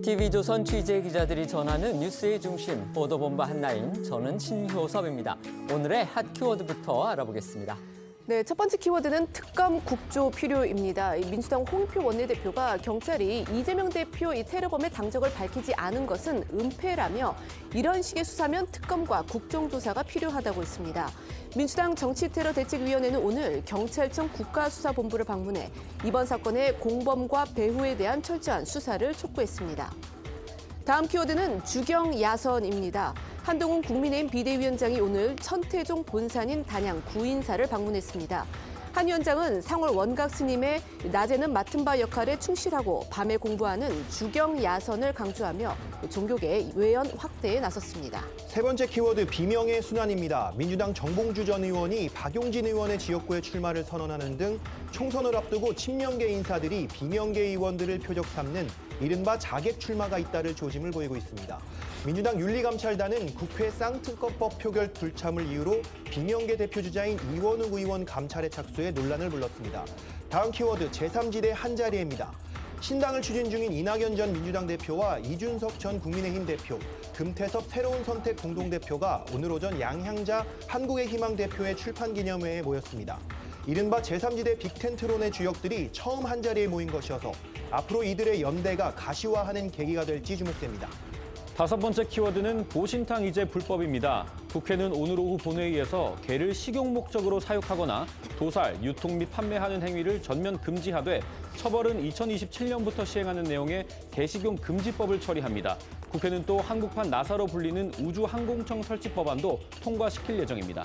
TV조선 취재 기자들이 전하는 뉴스의 중심, 보도본부 한라인, 저는 신효섭입니다. 오늘의 핫 키워드부터 알아보겠습니다. 네, 첫 번째 키워드는 특검 국조 필요입니다. 민주당 홍익표 원내대표가 경찰이 이재명 대표 이 테러범의 당적을 밝히지 않은 것은 은폐라며 이런 식의 수사면 특검과 국정조사가 필요하다고 했습니다. 민주당 정치테러대책위원회는 오늘 경찰청 국가수사본부를 방문해 이번 사건의 공범과 배후에 대한 철저한 수사를 촉구했습니다. 다음 키워드는 주경야선입니다. 한동훈 국민의힘 비대위원장이 오늘 천태종 본산인 단양 구인사를 방문했습니다. 한 위원장은 상월 원각 스님의 낮에는 맡은 바 역할에 충실하고 밤에 공부하는 주경야선을 강조하며 종교계 외연 확대에 나섰습니다. 세 번째 키워드 비명의 순환입니다. 민주당 정봉주 전 의원이 박용진 의원의 지역구에 출마를 선언하는 등 총선을 앞두고 친명계 인사들이 비명계 의원들을 표적 삼는 이른바 자객 출마가 잇따를 조짐을 보이고 있습니다. 민주당 윤리감찰단은 국회 쌍특검법 표결 불참을 이유로 비명계 대표주자인 이원욱 의원 감찰에 착수해 논란을 불렀습니다. 다음 키워드 제3지대 한자리입니다. 신당을 추진 중인 이낙연 전 민주당 대표와 이준석 전 국민의힘 대표, 금태섭 새로운 선택 공동대표가 오늘 오전 양향자 한국의 희망 대표의 출판 기념회에 모였습니다. 이른바 제3지대 빅텐트론의 주역들이 처음 한자리에 모인 것이어서 앞으로 이들의 연대가 가시화하는 계기가 될지 주목됩니다. 다섯 번째 키워드는 보신탕 이제 불법입니다. 국회는 오늘 오후 본회의에서 게를 식용 목적으로 사육하거나 도살, 유통 및 판매하는 행위를 전면 금지하되 처벌은 2027년부터 시행하는 내용의 게식용 금지법을 처리합니다. 국회는 또 한국판 나사로 불리는 우주항공청 설치 법안도 통과시킬 예정입니다.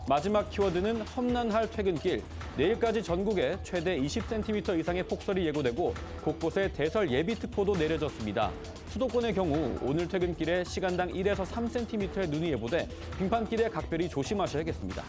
마지막 키워드는 험난할 퇴근길. 내일까지 전국에 최대 20cm 이상의 폭설이 예고되고 곳곳에 대설 예비 특보도 내려졌습니다. 수도권의 경우 오늘 퇴근길에 시간당 1에서 3cm의 눈이 예보돼 빙판길에 각별히 조심하셔야겠습니다.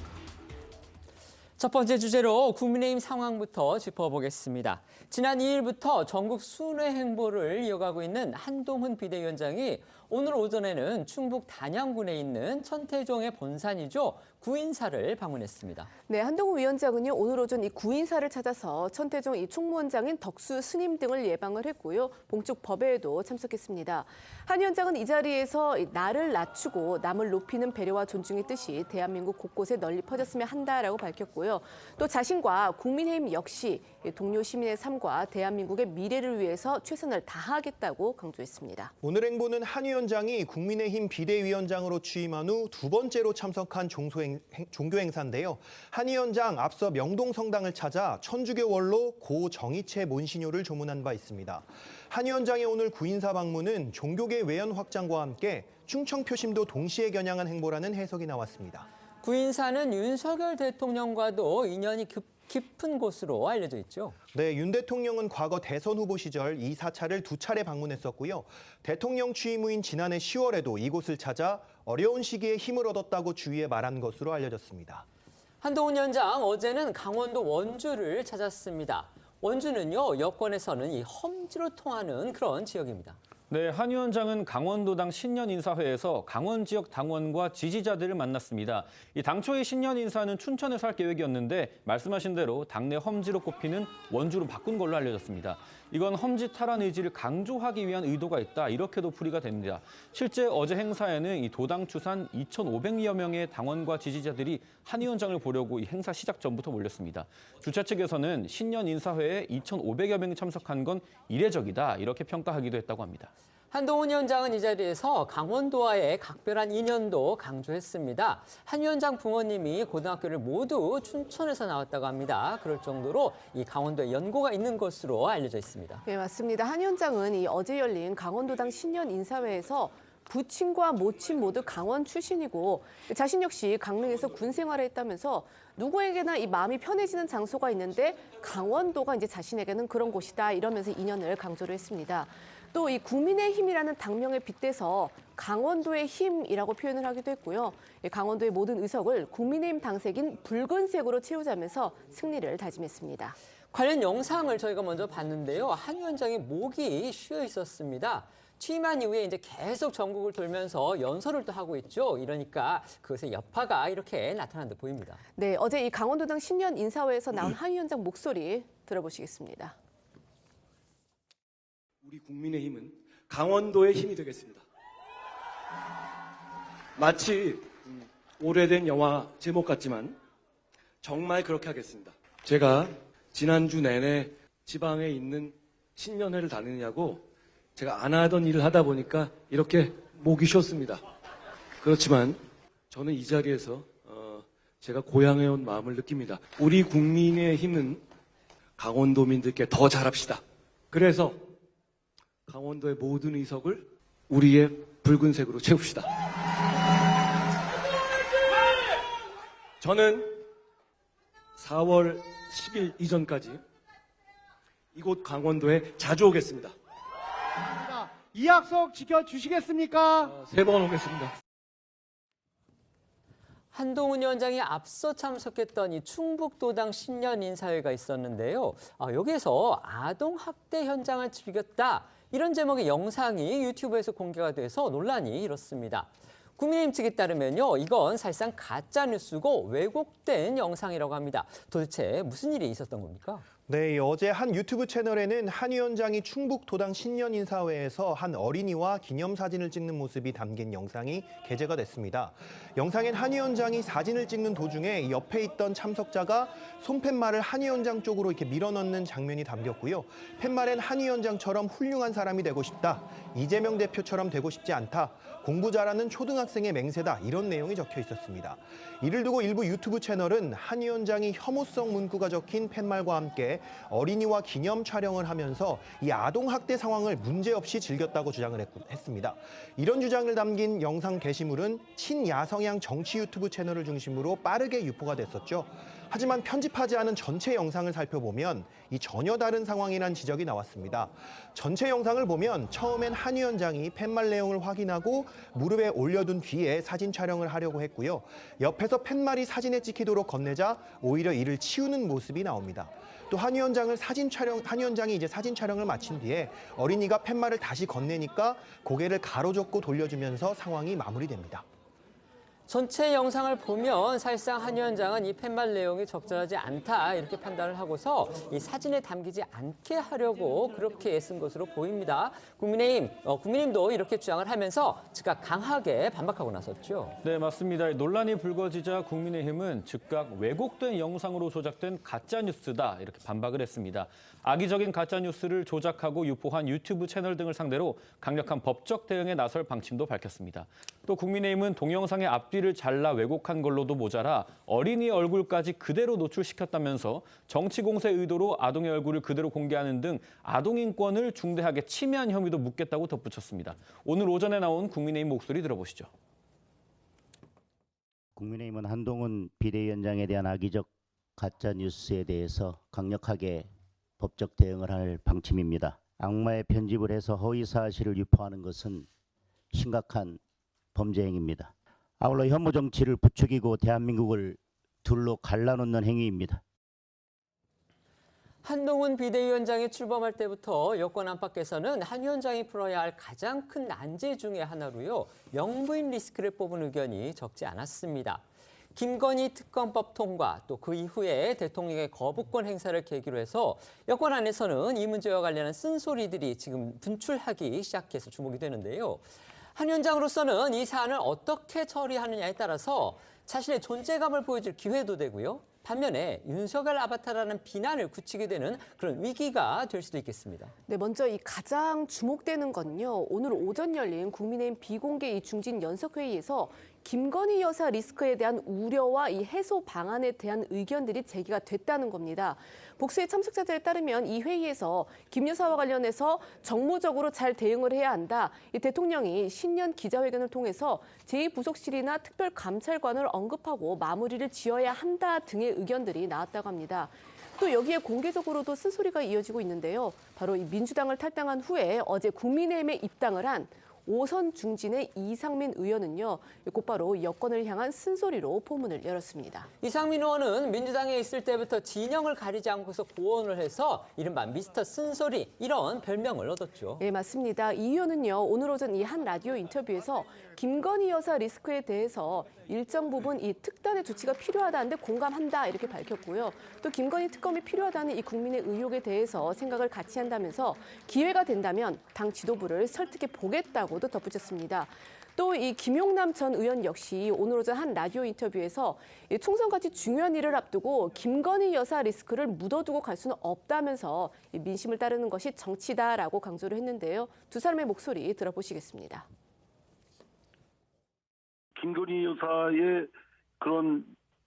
첫 번째 주제로 국민의힘 상황부터 짚어보겠습니다. 지난 2일부터 전국 순회 행보를 이어가고 있는 한동훈 비대위원장이 오늘 오전에는 충북 단양군에 있는 천태종의 본산이죠. 구인사를 방문했습니다. 네, 한동훈 위원장은요, 오늘 오전 이 구인사를 찾아서 천태종 이 총무원장인 덕수 스님 등을 예방을 했고요. 봉축 법회에도 참석했습니다. 한 위원장은 이 자리에서 나를 낮추고 남을 높이는 배려와 존중의 뜻이 대한민국 곳곳에 널리 퍼졌으면 한다라고 밝혔고요. 또 자신과 국민의힘 역시 동료 시민의 삶과 대한민국의 미래를 위해서 최선을 다하겠다고 강조했습니다. 오늘 행보는 한 위원장이 국민의힘 비대위원장으로 취임한 후 두 번째로 참석한 종교 행사인데요. 한 위원장 앞서 명동 성당을 찾아 천주교 원로 고 정희채 몬시뇨를 조문한 바 있습니다. 한 위원장의 오늘 구인사 방문은 종교계 외연 확장과 함께 충청 표심도 동시에 겨냥한 행보라는 해석이 나왔습니다. 구인사는 윤석열 대통령과도 인연이 깊은 곳으로 알려져 있죠. 네, 윤 대통령은 과거 대선 후보 시절 이 사찰을 두 차례 방문했었고요. 대통령 취임 후인 지난해 10월에도 이곳을 찾아 어려운 시기에 힘을 얻었다고 주위에 말한 것으로 알려졌습니다. 한동훈 위원장 어제는 강원도 원주를 찾았습니다. 원주는요, 여권에서는 이 험지로 통하는 그런 지역입니다. 네, 한 위원장은 강원도당 신년인사회에서 강원 지역 당원과 지지자들을 만났습니다. 이 당초의 신년인사는 춘천에서 할 계획이었는데 말씀하신 대로 당내 험지로 꼽히는 원주로 바꾼 걸로 알려졌습니다. 이건 험지 탈환 의지를 강조하기 위한 의도가 있다, 이렇게도 풀이가 됩니다. 실제 어제 행사에는 이 도당 추산 2,500여 명의 당원과 지지자들이 한 위원장을 보려고 이 행사 시작 전부터 몰렸습니다. 주최 측에서는 신년인사회에 2,500여 명이 참석한 건 이례적이다, 이렇게 평가하기도 했다고 합니다. 한동훈 위원장은 이 자리에서 강원도와의 각별한 인연도 강조했습니다. 한 위원장 부모님이 고등학교를 모두 춘천에서 나왔다고 합니다. 그럴 정도로 이 강원도에 연고가 있는 것으로 알려져 있습니다. 네, 맞습니다. 한 위원장은 이 어제 열린 강원도당 신년 인사회에서 부친과 모친 모두 강원 출신이고 자신 역시 강릉에서 군 생활을 했다면서 누구에게나 이 마음이 편해지는 장소가 있는데 강원도가 이제 자신에게는 그런 곳이다, 이러면서 인연을 강조를 했습니다. 또 이 국민의힘이라는 당명에 빗대서 강원도의 힘이라고 표현을 하기도 했고요. 강원도의 모든 의석을 국민의힘 당색인 붉은색으로 채우자면서 승리를 다짐했습니다. 관련 영상을 저희가 먼저 봤는데요. 한 위원장의 목이 쉬어 있었습니다. 취임한 이후에 이제 계속 전국을 돌면서 연설을 또 하고 있죠. 이러니까 그것의 여파가 이렇게 나타난 듯 보입니다. 네, 어제 이 강원도당 신년 인사회에서 나온 한 위원장 목소리 들어보시겠습니다. 우리 국민의힘은 강원도의 힘이 되겠습니다. 마치 오래된 영화 제목 같지만 정말 그렇게 하겠습니다. 제가 지난주 내내 지방에 있는 신년회를 다니느냐고 제가 안 하던 일을 하다 보니까 이렇게 목이 쉬었습니다. 그렇지만 저는 이 자리에서 제가 고향에 온 마음을 느낍니다. 우리 국민의 힘은 강원도민들께 더 잘합시다. 그래서 강원도의 모든 의석을 우리의 붉은색으로 채웁시다. 저는 4월 10일 이전까지 이곳 강원도에 자주 오겠습니다. 이 약속 지켜주시겠습니까? 3번 오겠습니다. 한동훈 위원장이 앞서 참석했던 이 충북도당 신년 인사회가 있었는데요. 여기에서 아동 학대 현장을 즐겼다 이런 제목의 영상이 유튜브에서 공개가 돼서 논란이 일었습니다. 국민의힘 측에 따르면요, 이건 사실상 가짜 뉴스고 왜곡된 영상이라고 합니다. 도대체 무슨 일이 있었던 겁니까? 네, 어제 한 유튜브 채널에는 한 위원장이 충북도당 신년 인사회에서 한 어린이와 기념사진을 찍는 모습이 담긴 영상이 게재가 됐습니다. 영상엔 한 위원장이 사진을 찍는 도중에 옆에 있던 참석자가 손팻말을 한 위원장 쪽으로 이렇게 밀어넣는 장면이 담겼고요. 팻말엔 한 위원장처럼 훌륭한 사람이 되고 싶다. 이재명 대표처럼 되고 싶지 않다. 공부 잘하는 초등학생의 맹세다. 이런 내용이 적혀 있었습니다. 이를 두고 일부 유튜브 채널은 한 위원장이 혐오성 문구가 적힌 팻말과 함께 어린이와 기념 촬영을 하면서 이 아동학대 상황을 문제없이 즐겼다고 주장을 했습니다. 이런 주장을 담긴 영상 게시물은 친야성향 정치 유튜브 채널을 중심으로 빠르게 유포가 됐었죠. 하지만 편집하지 않은 전체 영상을 살펴보면 이 전혀 다른 상황이란 지적이 나왔습니다. 전체 영상을 보면 처음엔 한 위원장이 팻말 내용을 확인하고 무릎에 올려둔 뒤에 사진 촬영을 하려고 했고요. 옆에서 팻말이 사진에 찍히도록 건네자 오히려 이를 치우는 모습이 나옵니다. 또 한 위원장이 이제 사진 촬영을 마친 뒤에 어린이가 팻말을 다시 건네니까 고개를 가로젓고 돌려주면서 상황이 마무리됩니다. 전체 영상을 보면 사실상 한 위원장은 이 팻말 내용이 적절하지 않다 이렇게 판단을 하고서 이 사진에 담기지 않게 하려고 그렇게 애쓴 것으로 보입니다. 국민의힘도 이렇게 주장을 하면서 즉각 강하게 반박하고 나섰죠. 네, 맞습니다. 논란이 불거지자 국민의힘은 즉각 왜곡된 영상으로 조작된 가짜뉴스다 이렇게 반박을 했습니다. 악의적인 가짜뉴스를 조작하고 유포한 유튜브 채널 등을 상대로 강력한 법적 대응에 나설 방침도 밝혔습니다. 또 국민의힘은 동영상의 앞뒤를 잘라 왜곡한 걸로도 모자라 어린이 얼굴까지 그대로 노출시켰다면서 정치 공세 의도로 아동의 얼굴을 그대로 공개하는 등 아동 인권을 중대하게 침해한 혐의도 묻겠다고 덧붙였습니다. 오늘 오전에 나온 국민의힘 목소리 들어보시죠. 국민의힘은 한동훈 비대위원장에 대한 악의적 가짜뉴스에 대해서 강력하게 법적 대응을 할 방침입니다. 악마의 편집을 해서 허위 사실을 유포하는 것은 심각한 범죄 행위입니다. 아울러 혐오 정치를 부추기고 대한민국을 둘로 갈라놓는 행위입니다. 한동훈 비대위원장이 출범할 때부터 여권 안팎에서는 한 위원장이 풀어야 할 가장 큰 난제 중에 하나로요, 영부인 리스크를 뽑은 의견이 적지 않았습니다. 김건희 특검법 통과, 또 그 이후에 대통령의 거부권 행사를 계기로 해서 여권 안에서는 이 문제와 관련한 쓴소리들이 지금 분출하기 시작해서 주목이 되는데요. 한 위원장으로서는 이 사안을 어떻게 처리하느냐에 따라서 자신의 존재감을 보여줄 기회도 되고요. 반면에 윤석열 아바타라는 비난을 굳히게 되는 그런 위기가 될 수도 있겠습니다. 네, 먼저 이 가장 주목되는 건요. 오늘 오전 열린 국민의힘 비공개 이 중진 연석회의에서 김건희 여사 리스크에 대한 우려와 이 해소 방안에 대한 의견들이 제기가 됐다는 겁니다. 복수의 참석자들에 따르면 이 회의에서 김 여사와 관련해서 정무적으로 잘 대응을 해야 한다. 이 대통령이 신년 기자회견을 통해서 제2부속실이나 특별감찰관을 언급하고 마무리를 지어야 한다 등의 의견들이 나왔다고 합니다. 또 여기에 공개적으로도 쓴소리가 이어지고 있는데요. 바로 이 민주당을 탈당한 후에 어제 국민의힘에 입당을 한 오선 중진의 이상민 의원은요, 곧바로 여권을 향한 쓴소리로 포문을 열었습니다. 이상민 의원은 민주당에 있을 때부터 진영을 가리지 않고서 고언을 해서 이른바 미스터 쓴소리 이런 별명을 얻었죠. 네, 맞습니다. 이 의원은요, 오늘 오전 이 한 라디오 인터뷰에서 김건희 여사 리스크에 대해서 일정 부분 이 특단의 조치가 필요하다는데 공감한다 이렇게 밝혔고요. 또 김건희 특검이 필요하다는 이 국민의 의혹에 대해서 생각을 같이 한다면서 기회가 된다면 당 지도부를 설득해 보겠다고도 덧붙였습니다. 또 이 김용남 전 의원 역시 오늘 오전 한 라디오 인터뷰에서 이 총선같이 중요한 일을 앞두고 김건희 여사 리스크를 묻어두고 갈 수는 없다면서 이 민심을 따르는 것이 정치다라고 강조를 했는데요. 두 사람의 목소리 들어보시겠습니다. 김건희 여사의 그런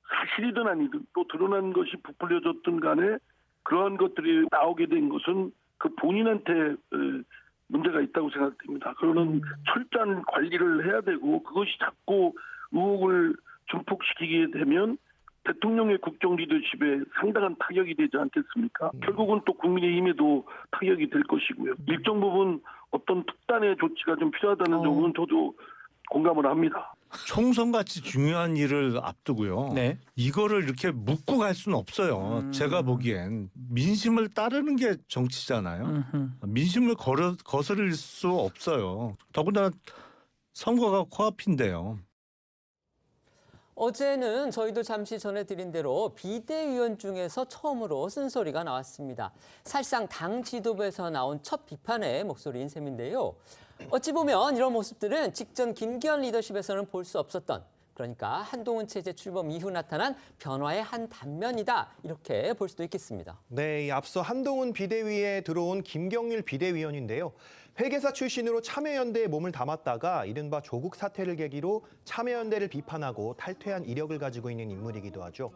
사실이든 아니든 또 드러난 것이 부풀려졌든 간에 그러한 것들이 나오게 된 것은 그 본인한테 문제가 있다고 생각됩니다. 그러는 철저한 관리를 해야 되고 그것이 자꾸 의혹을 증폭시키게 되면 대통령의 국정 리더십에 상당한 타격이 되지 않겠습니까? 결국은 또 국민의힘에도 타격이 될 것이고요. 일정 부분 어떤 특단의 조치가 좀 필요하다는 점은 저도 공감을 합니다. 총선같이 중요한 일을 앞두고요. 네. 이거를 이렇게 묻고 갈 수는 없어요. 제가 보기엔 민심을 따르는 게 정치잖아요. 민심을 거스를 수 없어요. 더군다나 선거가 코앞인데요. 어제는 저희도 잠시 전해드린 대로 비대위원 중에서 처음으로 쓴소리가 나왔습니다. 사실상 당 지도부에서 나온 첫 비판의 목소리인 셈인데요. 어찌 보면 이런 모습들은 직전 김기현 리더십에서는 볼 수 없었던, 그러니까 한동훈 체제 출범 이후 나타난 변화의 한 단면이다, 이렇게 볼 수도 있겠습니다. 네, 앞서 한동훈 비대위에 들어온 김경률 비대위원인데요. 회계사 출신으로 참여연대에 몸을 담았다가 이른바 조국 사태를 계기로 참여연대를 비판하고 탈퇴한 이력을 가지고 있는 인물이기도 하죠.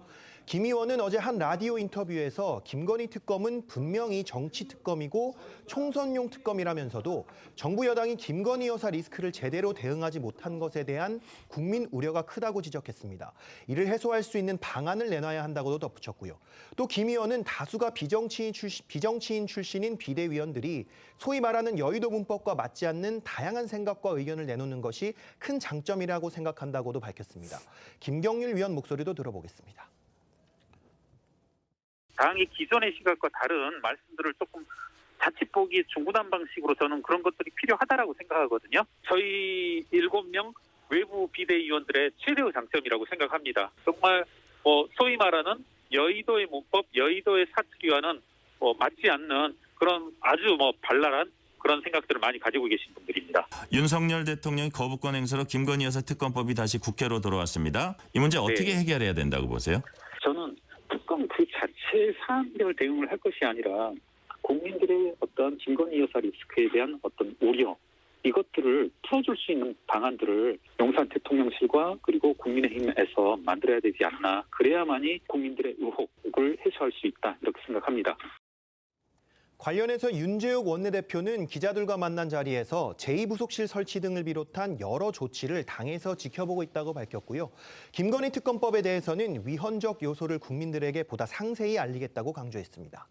김 의원은 어제 한 라디오 인터뷰에서 김건희 특검은 분명히 정치 특검이고 총선용 특검이라면서도 정부 여당이 김건희 여사 리스크를 제대로 대응하지 못한 것에 대한 국민 우려가 크다고 지적했습니다. 이를 해소할 수 있는 방안을 내놔야 한다고도 덧붙였고요. 또 김 의원은 다수가 비정치인 출신인 비대위원들이 소위 말하는 여의도 문법과 맞지 않는 다양한 생각과 의견을 내놓는 것이 큰 장점이라고 생각한다고도 밝혔습니다. 김경률 위원 목소리도 들어보겠습니다. 당이 기존의 시각과 다른 말씀들을 조금 자칫 보기 중구난 방식으로 저는 그런 것들이 필요하다라고 생각하거든요. 저희 7명 외부 비대위원들의 최대의 장점이라고 생각합니다. 정말 소위 말하는 여의도의 문법, 여의도의 사투리와는 맞지 않는 그런 아주 발랄한 그런 생각들을 많이 가지고 계신 분들입니다. 윤석열 대통령이 거부권 행사로 김건희 여사 특검법이 다시 국회로 돌아왔습니다. 이 문제 어떻게 해결해야 된다고 보세요? 저는 특검 그 자체 사안별 대응을 할 것이 아니라 국민들의 어떤 김건희 여사 리스크에 대한 어떤 우려, 이것들을 풀어줄 수 있는 방안들을 용산 대통령실과 그리고 국민의힘에서 만들어야 되지 않나. 그래야만이 국민들의 의혹을 해소할 수 있다, 이렇게 생각합니다. 관련해서 윤재욱 원내대표는 기자들과 만난 자리에서 제2부속실 설치 등을 비롯한 여러 조치를 당에서 지켜보고 있다고 밝혔고요. 김건희 특검법에 대해서는 위헌적 요소를 국민들에게 보다 상세히 알리겠다고 강조했습니다.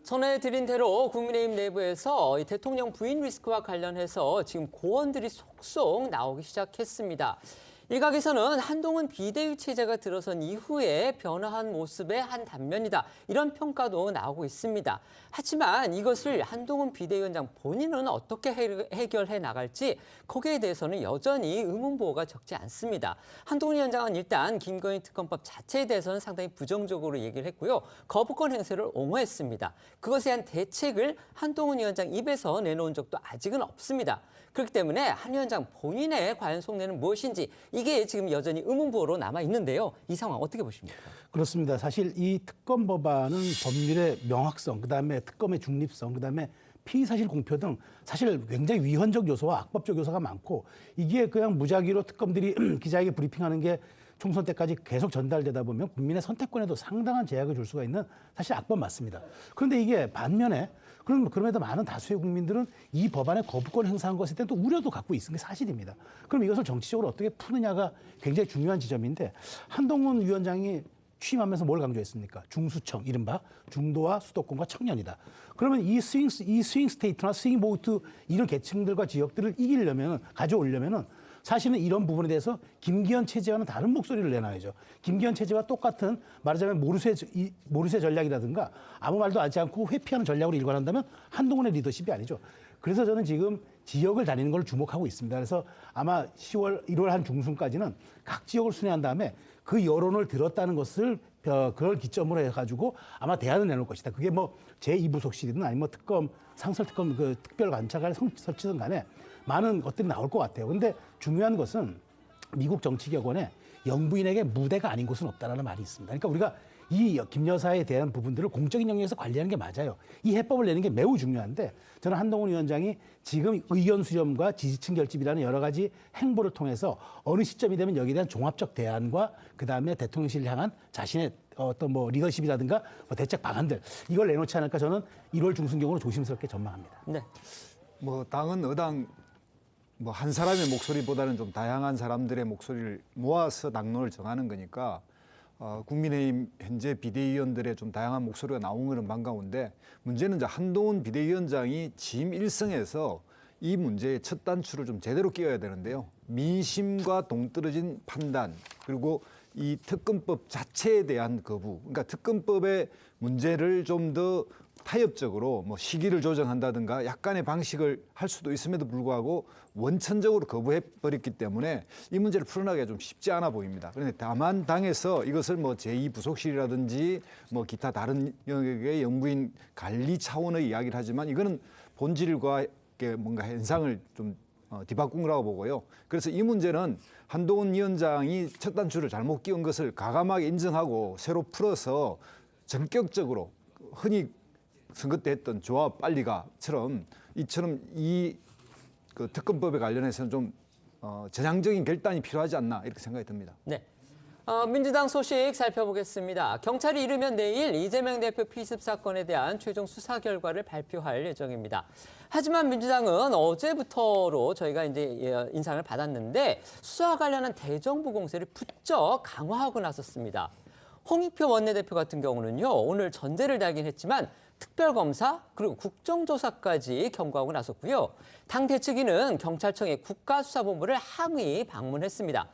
전해드린 대로 국민의힘 내부에서 이 대통령 부인 리스크와 관련해서 지금 고언들이 속속 나오기 시작했습니다. 일각에서는 한동훈 비대위 체제가 들어선 이후에 변화한 모습의 한 단면이다, 이런 평가도 나오고 있습니다. 하지만 이것을 한동훈 비대위원장 본인은 어떻게 해결해 나갈지 거기에 대해서는 여전히 의문부호가 적지 않습니다. 한동훈 위원장은 일단 김건희 특검법 자체에 대해서는 상당히 부정적으로 얘기를 했고요. 거부권 행사를 옹호했습니다. 그것에 대한 대책을 한동훈 위원장 입에서 내놓은 적도 아직은 없습니다. 그렇기 때문에 한 위원장 본인의 과연 속내는 무엇인지 이게 지금 여전히 의문부호로 남아 있는데요. 이 상황 어떻게 보십니까? 그렇습니다. 사실 이 특검 법안은 법률의 명확성, 그다음에 특검의 중립성, 그다음에 피의사실 공표 등 사실 굉장히 위헌적 요소와 악법적 요소가 많고, 이게 그냥 무작위로 특검들이 기자에게 브리핑하는 게 총선 때까지 계속 전달되다 보면 국민의 선택권에도 상당한 제약을 줄 수가 있는 사실 악법 맞습니다. 그런데 이게 반면에 그럼에도 많은 다수의 국민들은 이 법안에 거부권 행사한 것에 대한 또 우려도 갖고 있는 게 사실입니다. 그럼 이것을 정치적으로 어떻게 푸느냐가 굉장히 중요한 지점인데, 한동훈 위원장이 취임하면서 뭘 강조했습니까? 중수청, 이른바 중도와 수도권과 청년이다. 그러면 이 스윙 스테이트나 스윙 보트 이런 계층들과 지역들을 이기려면, 가져오려면은 사실은 이런 부분에 대해서 김기현 체제와는 다른 목소리를 내놔야죠. 김기현 체제와 똑같은 말하자면 모르쇠 전략이라든가 아무 말도 하지 않고 회피하는 전략으로 일관한다면 한동훈의 리더십이 아니죠. 그래서 저는 지금 지역을 다니는 걸 주목하고 있습니다. 그래서 아마 1월 한 중순까지는 각 지역을 순회한 다음에 그 여론을 들었다는 것을 그걸 기점으로 해가지고 아마 대안을 내놓을 것이다. 그게 뭐 제2부속실이든 아니면 뭐 특검, 상설특검 그 특별관찰관을 설치든 간에 많은 것들이 나올 것 같아요. 근데 중요한 것은 미국 정치격언에 영부인에게 무대가 아닌 곳은 없다라는 말이 있습니다. 그러니까 우리가 이 김 여사에 대한 부분들을 공적인 영역에서 관리하는 게 맞아요. 이 해법을 내는 게 매우 중요한데 저는 한동훈 위원장이 지금 의견 수렴과 지지층 결집이라는 여러 가지 행보를 통해서 어느 시점이 되면 여기에 대한 종합적 대안과 그다음에 대통령실을 향한 자신의 어떤 뭐 리더십이라든가 뭐 대책 방안들 이걸 내놓지 않을까 저는 1월 중순경으로 조심스럽게 전망합니다. 네. 뭐 당은 의당 뭐 한 사람의 목소리보다는 좀 다양한 사람들의 목소리를 모아서 당론을 정하는 거니까 국민의힘 현재 비대위원들의 좀 다양한 목소리가 나온 것은 반가운데 문제는 이제 한동훈 비대위원장이 취임 일성에서 이 문제의 첫 단추를 좀 제대로 끼워야 되는데요. 민심과 동떨어진 판단 그리고 이 특검법 자체에 대한 거부, 그러니까 특검법의 문제를 좀 더 타협적으로 뭐 시기를 조정한다든가 약간의 방식을 할 수도 있음에도 불구하고 원천적으로 거부해버렸기 때문에 이 문제를 풀어나가기가 좀 쉽지 않아 보입니다. 그런데 다만 당에서 이것을 뭐 제2부속실이라든지 뭐 기타 다른 영역의 영부인 관리 차원의 이야기를 하지만 이거는 본질과 뭔가 현상을 좀 뒤바꾼 거라고 보고요. 그래서 이 문제는 한동훈 위원장이 첫 단추를 잘못 끼운 것을 과감하게 인정하고 새로 풀어서 전격적으로 흔히 선거 때 했던 좋아 빨리 가처럼 이처럼 그 특검법에 관련해서는 좀 전향적인 결단이 필요하지 않나 이렇게 생각이 듭니다. 네. 민주당 소식 살펴보겠습니다. 경찰이 이르면 내일 이재명 대표 피습 사건에 대한 최종 수사 결과를 발표할 예정입니다. 하지만 민주당은 어제부터로 저희가 이제 인상을 받았는데 수사와 관련한 대정부 공세를 부쩍 강화하고 나섰습니다. 홍익표 원내대표 같은 경우는요, 오늘 전제를 달긴 했지만 특별검사 그리고 국정조사까지 경고하고 나섰고요. 당 대책위는 경찰청의 국가수사본부를 항의 방문했습니다.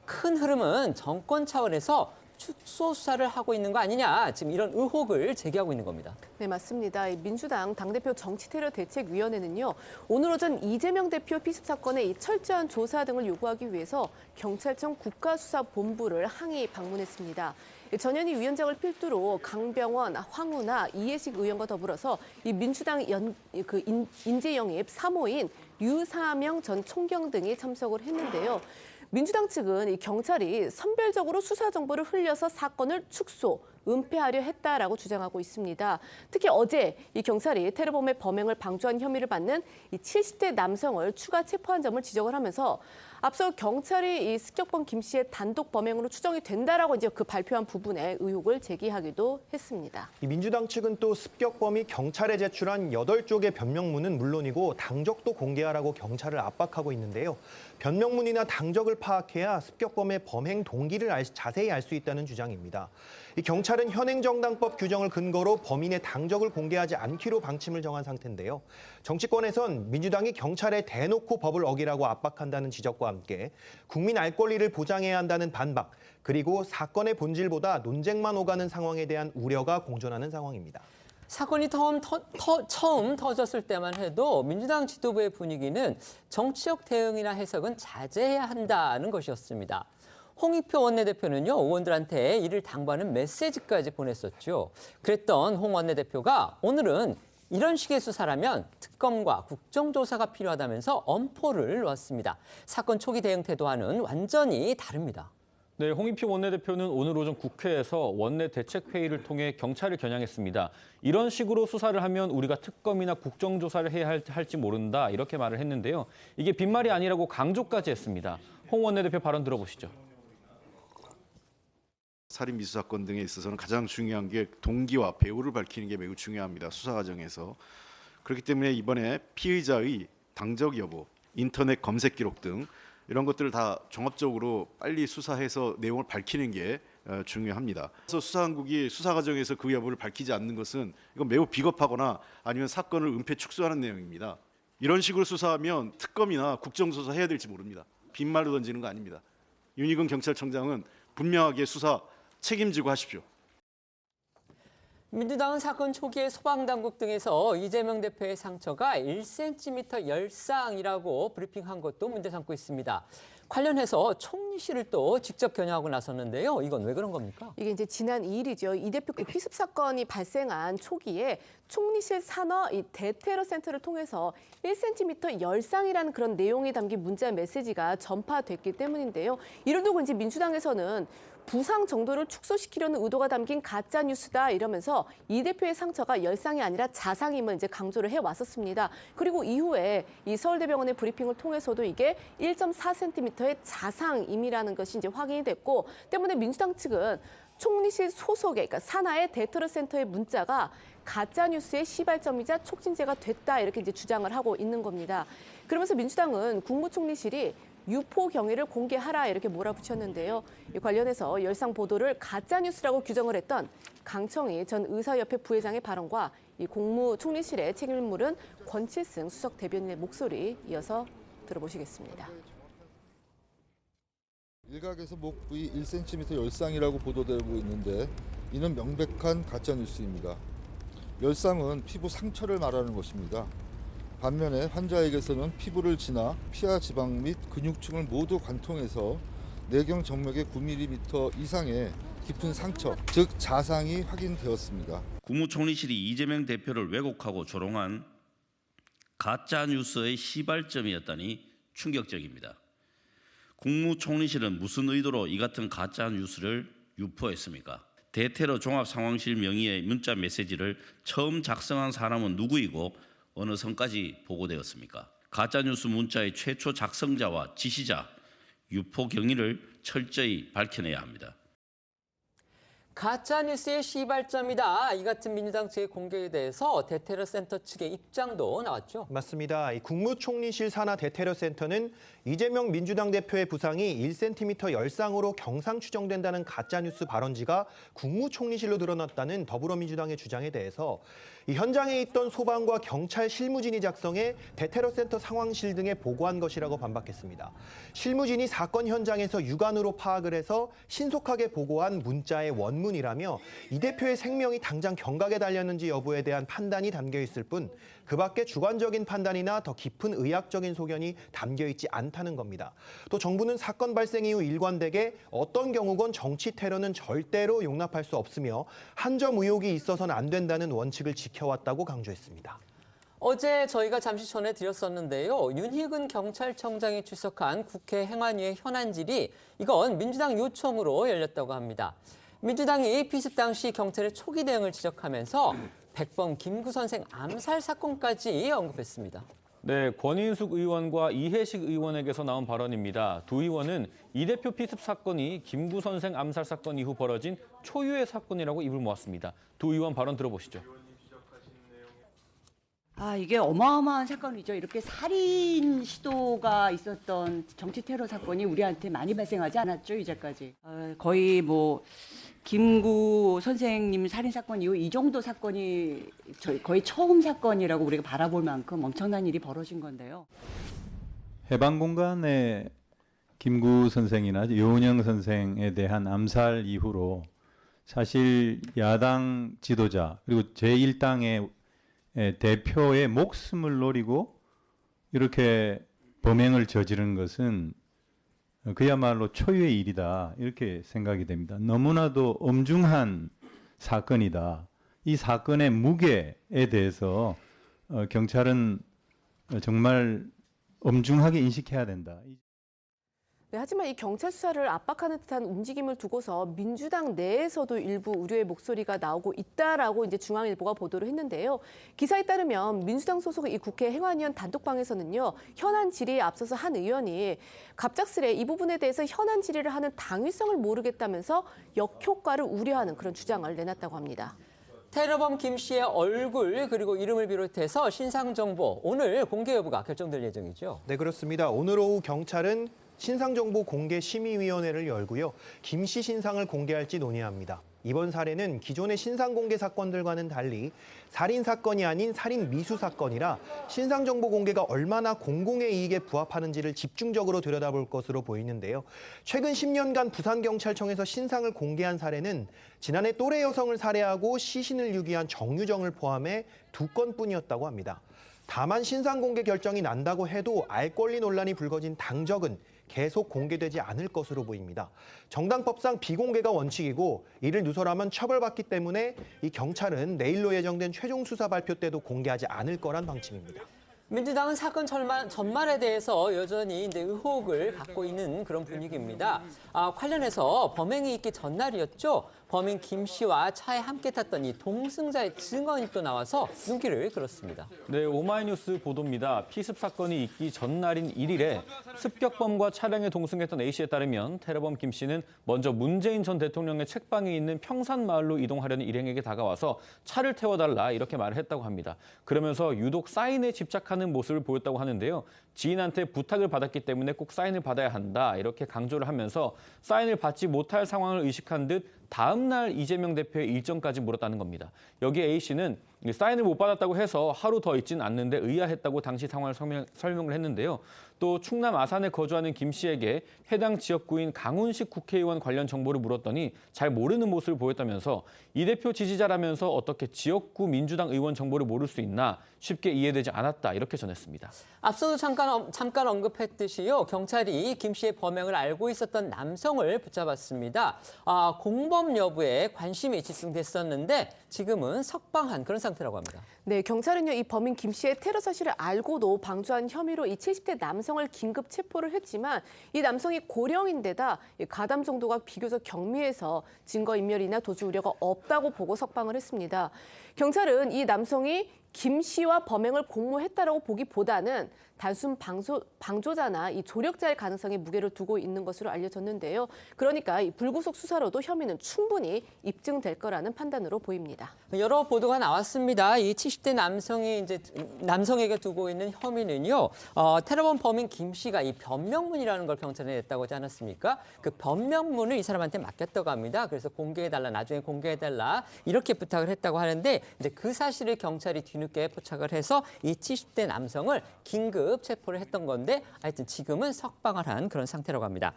큰 흐름은 정권 차원에서 축소 수사를 하고 있는 거 아니냐, 지금 이런 의혹을 제기하고 있는 겁니다. 네, 맞습니다. 민주당 당대표 정치테러대책위원회는요, 오늘 오전 이재명 대표 피습 사건의 철저한 조사 등을 요구하기 위해서 경찰청 국가수사본부를 항의 방문했습니다. 전현희 위원장을 필두로 강병원, 황운하, 이해식 의원과 더불어서 이 민주당 인재 영입 3호인 유사명 전 총경 등이 참석을 했는데요. 민주당 측은 이 경찰이 선별적으로 수사 정보를 흘려서 사건을 축소, 은폐하려 했다라고 주장하고 있습니다. 특히 어제 이 경찰이 테러범의 범행을 방조한 혐의를 받는 이 70대 남성을 추가 체포한 점을 지적을 하면서 앞서 경찰이 이 습격범 김 씨의 단독 범행으로 추정이 된다라고 이제 그 발표한 부분에 의혹을 제기하기도 했습니다. 이 민주당 측은 또 습격범이 경찰에 제출한 8쪽의 변명문은 물론이고 당적도 공개하라고 경찰을 압박하고 있는데요. 변명문이나 당적을 파악해야 습격범의 범행 동기를 자세히 알 수 있다는 주장입니다. 이 경찰은 현행정당법 규정을 근거로 범인의 당적을 공개하지 않기로 방침을 정한 상태인데요. 정치권에선 민주당이 경찰에 대놓고 법을 어기라고 압박한다는 지적과 함께 국민 알 권리를 보장해야 한다는 반박, 그리고 사건의 본질보다 논쟁만 오가는 상황에 대한 우려가 공존하는 상황입니다. 사건이 처음 터졌을 때만 해도 민주당 지도부의 분위기는 정치적 대응이나 해석은 자제해야 한다는 것이었습니다. 홍익표 원내대표는요, 의원들한테 이를 당부하는 메시지까지 보냈었죠. 그랬던 홍 원내대표가 오늘은 이런 식의 수사라면 특검과 국정조사가 필요하다면서 엄포를 놓았습니다. 사건 초기 대응 태도와는 완전히 다릅니다. 네, 홍익표 원내대표는 오늘 오전 국회에서 원내 대책회의를 통해 경찰을 겨냥했습니다. 이런 식으로 수사를 하면 우리가 특검이나 국정조사를 해야 할지 모른다, 이렇게 말을 했는데요. 이게 빈말이 아니라고 강조까지 했습니다. 홍 원내대표 발언 들어보시죠. 살인 미수 사건 등에 있어서는 가장 중요한 게 동기와 배우를 밝히는 게 매우 중요합니다. 수사 과정에서. 그렇기 때문에 이번에 피의자의 당적 여부, 인터넷 검색 기록 등 이런 것들을 다 종합적으로 빨리 수사해서 내용을 밝히는 게 중요합니다. 그래서 수사당국이 수사 과정에서 그 여부를 밝히지 않는 것은 이건 매우 비겁하거나 아니면 사건을 은폐 축소하는 내용입니다. 이런 식으로 수사하면 특검이나 국정조사 해야 될지 모릅니다. 빈말로 던지는 거 아닙니다. 윤희근 경찰청장은 분명하게 수사 책임지고 하십시오. 민주당은 사건 초기에 소방당국 등에서 이재명 대표의 상처가 1cm 열상이라고 브리핑한 것도 문제 삼고 있습니다. 관련해서 총리실을 또 직접 겨냥하고 나섰는데요. 이건 왜 그런 겁니까? 이게 이제 지난 2일이죠. 이 대표 피습 사건이 발생한 초기에 총리실 산하 이 대테러 센터를 통해서 1cm 열상이라는 그런 내용이 담긴 문자 메시지가 전파됐기 때문인데요. 이를 두고 이제 민주당에서는 부상 정도를 축소시키려는 의도가 담긴 가짜 뉴스다 이러면서 이 대표의 상처가 열상이 아니라 자상임을 이제 강조를 해왔었습니다. 그리고 이후에 이 서울대병원의 브리핑을 통해서도 이게 1.4cm의 자상임이라는 것이 이제 확인이 됐고, 때문에 민주당 측은 총리실 소속의 그러니까 산하의 대테러 센터의 문자가 가짜 뉴스의 시발점이자 촉진제가 됐다 이렇게 이제 주장을 하고 있는 겁니다. 그러면서 민주당은 국무총리실이 유포 경위를 공개하라 이렇게 몰아붙였는데요. 이 관련해서 열상 보도를 가짜 뉴스라고 규정을 했던 강청희 전 의사협회 부회장의 발언과 이 국무총리실의 책임을 물은 권칠승 수석 대변인의 목소리 이어서 들어보시겠습니다. 일각에서 목 부위 1cm 열상이라고 보도되고 있는데 이는 명백한 가짜 뉴스입니다. 열상은 피부 상처를 말하는 것입니다. 반면에 환자에게서는 피부를 지나 피하 지방 및 근육층을 모두 관통해서 내경 정맥의 9mm 이상의 깊은 상처, 즉 자상이 확인되었습니다. 국무총리실이 이재명 대표를 왜곡하고 조롱한 가짜 뉴스의 시발점이었다니 충격적입니다. 국무총리실은 무슨 의도로 이 같은 가짜 뉴스를 유포했습니까? 대테러 종합상황실 명의의 문자 메시지를 처음 작성한 사람은 누구이고 어느 선까지 보고되었습니까? 가짜뉴스 문자의 최초 작성자와 지시자, 유포 경위를 철저히 밝혀내야 합니다. 가짜뉴스의 시발점이다. 이 같은 민주당 측의 공개에 대해서 대테러 센터 측의 입장도 나왔죠. 맞습니다. 이 국무총리실 산하 대테러 센터는 이재명 민주당 대표의 부상이 1cm 열상으로 경상 추정된다는 가짜뉴스 발언지가 국무총리실로 드러났다는 더불어민주당의 주장에 대해서 이 현장에 있던 소방과 경찰 실무진이 작성해 대테러 센터 상황실 등에 보고한 것이라고 반박했습니다. 실무진이 사건 현장에서 육안으로 파악을 해서 신속하게 보고한 문자의 원문이라며 이 대표의 생명이 당장 경각에 달렸는지 여부에 대한 판단이 담겨 있을 뿐 그 밖에 주관적인 판단이나 더 깊은 의학적인 소견이 담겨 있지 않다는 겁니다. 또 정부는 사건 발생 이후 일관되게 어떤 경우건 정치 테러는 절대로 용납할 수 없으며 한 점 의혹이 있어서는 안 된다는 원칙을 지켜왔다고 강조했습니다. 어제 저희가 잠시 전해드렸었는데요. 윤희근 경찰청장이 출석한 국회 행안위의 현안질이 이건 민주당 요청으로 열렸다고 합니다. 민주당이 피습 당시 경찰의 초기 대응을 지적하면서 백범 김구 선생 암살 사건까지 언급했습니다. 네, 권인숙 의원과 이해식 의원에게서 나온 발언입니다. 두 의원은 이 대표 피습 사건이 김구 선생 암살 사건 이후 벌어진 초유의 사건이라고 입을 모았습니다. 두 의원 발언 들어보시죠. 이게 어마어마한 사건이죠. 이렇게 살인 시도가 있었던 정치 테러 사건이 우리한테 많이 발생하지 않았죠, 이제까지. 거의 뭐 김구 선생님 살인 사건 이후 이 정도 사건이 거의 처음 사건이라고 우리가 바라볼 만큼 엄청난 일이 벌어진 건데요. 해방 공간에 김구 선생이나 여운형 선생에 대한 암살 이후로 사실 야당 지도자 그리고 제1당의 대표의 목숨을 노리고 이렇게 범행을 저지른 것은 그야말로 초유의 일이다 이렇게 생각이 됩니다. 너무나도 엄중한 사건이다. 이 사건의 무게에 대해서 경찰은 정말 엄중하게 인식해야 된다. 네, 하지만 이 경찰 수사를 압박하는 듯한 움직임을 두고서 민주당 내에서도 일부 우려의 목소리가 나오고 있다라고 이제 중앙일보가 보도를 했는데요. 기사에 따르면 민주당 소속 이 국회 행안위원 단독방에서는요, 현안 질의에 앞서서 한 의원이 갑작스레 이 부분에 대해서 현안 질의를 하는 당위성을 모르겠다면서 역효과를 우려하는 그런 주장을 내놨다고 합니다. 테러범 김 씨의 얼굴 그리고 이름을 비롯해서 신상 정보 오늘 공개 여부가 결정될 예정이죠. 네, 그렇습니다. 오늘 오후 경찰은 신상정보 공개 심의위원회를 열고요. 김씨 신상을 공개할지 논의합니다. 이번 사례는 기존의 신상 공개 사건들과는 달리 살인 사건이 아닌 살인 미수 사건이라 신상 정보 공개가 얼마나 공공의 이익에 부합하는지를 집중적으로 들여다볼 것으로 보이는데요. 최근 10년간 부산경찰청에서 신상을 공개한 사례는 지난해 또래 여성을 살해하고 시신을 유기한 정유정을 포함해 2건뿐이었다고 합니다. 다만 신상 공개 결정이 난다고 해도 알 권리 논란이 불거진 당적은 계속 공개되지 않을 것으로 보입니다. 정당법상 비공개가 원칙이고 이를 누설하면 처벌받기 때문에 이 경찰은 내일로 예정된 최종 수사 발표 때도 공개하지 않을 거란 방침입니다. 민주당은 사건 전말에 대해서 여전히 이제 의혹을 갖고 있는 그런 분위기입니다. 관련해서 범행이 있기 전날이었죠. 범인 김 씨와 차에 함께 탔던 이 동승자의 증언이 또 나와서 눈길을 끌었습니다. 네, 오마이뉴스 보도입니다. 피습 사건이 있기 전날인 1일에 습격범과 차량에 동승했던 A씨에 따르면 테러범 김 씨는 먼저 문재인 전 대통령의 책방이 있는 평산마을로 이동하려는 일행에게 다가와서 차를 태워달라 이렇게 말을 했다고 합니다. 그러면서 유독 사인에 집착하는 모습을 보였다고 하는데요. 지인한테 부탁을 받았기 때문에 꼭 사인을 받아야 한다 이렇게 강조를 하면서 사인을 받지 못할 상황을 의식한 듯 다음 날 이재명 대표의 일정까지 물었다는 겁니다. 여기에 A씨는 사인을 못 받았다고 해서 하루 더 있지는 않는데 의아했다고 당시 상황을 설명을 했는데요. 또 충남 아산에 거주하는 김 씨에게 해당 지역구인 강훈식 국회의원 관련 정보를 물었더니 잘 모르는 모습을 보였다면서 이 대표 지지자라면서 어떻게 지역구 민주당 의원 정보를 모를 수 있나 쉽게 이해되지 않았다 이렇게 전했습니다. 앞서도 잠깐 언급했듯이요. 경찰이 김 씨의 범행을 알고 있었던 남성을 붙잡았습니다. 공범 여부에 관심이 집중됐었는데 지금은 석방한 그런 상태라고 합니다. 네, 경찰은요, 이 범인 김 씨의 테러 사실을 알고도 방조한 혐의로 이 70대 남성을 긴급 체포를 했지만 이 남성이 고령인데다 가담 정도가 비교적 경미해서 증거인멸이나 도주 우려가 없다고 보고 석방을 했습니다. 경찰은 이 남성이 김 씨와 범행을 공모했다라고 보기보다는 단순 방조자나 이 조력자의 가능성에 무게를 두고 있는 것으로 알려졌는데요. 그러니까 이 불구속 수사로도 혐의는 충분히 입증될 거라는 판단으로 보입니다. 여러 보도가 나왔습니다. 이 70대 남성에게 두고 있는 혐의는요. 테러범 범인 김 씨가 이 변명문이라는 걸 경찰에 냈다고 하지 않았습니까? 그 변명문을 이 사람한테 맡겼다고 합니다. 그래서 공개해달라, 나중에 공개해달라 이렇게 부탁을 했다고 하는데 이제 그 사실을 경찰이 뒤늦게 포착을 해서 이 70대 남성을 긴급 체포를 했던 건데 하여튼 지금은 석방을 한 그런 상태라고 합니다.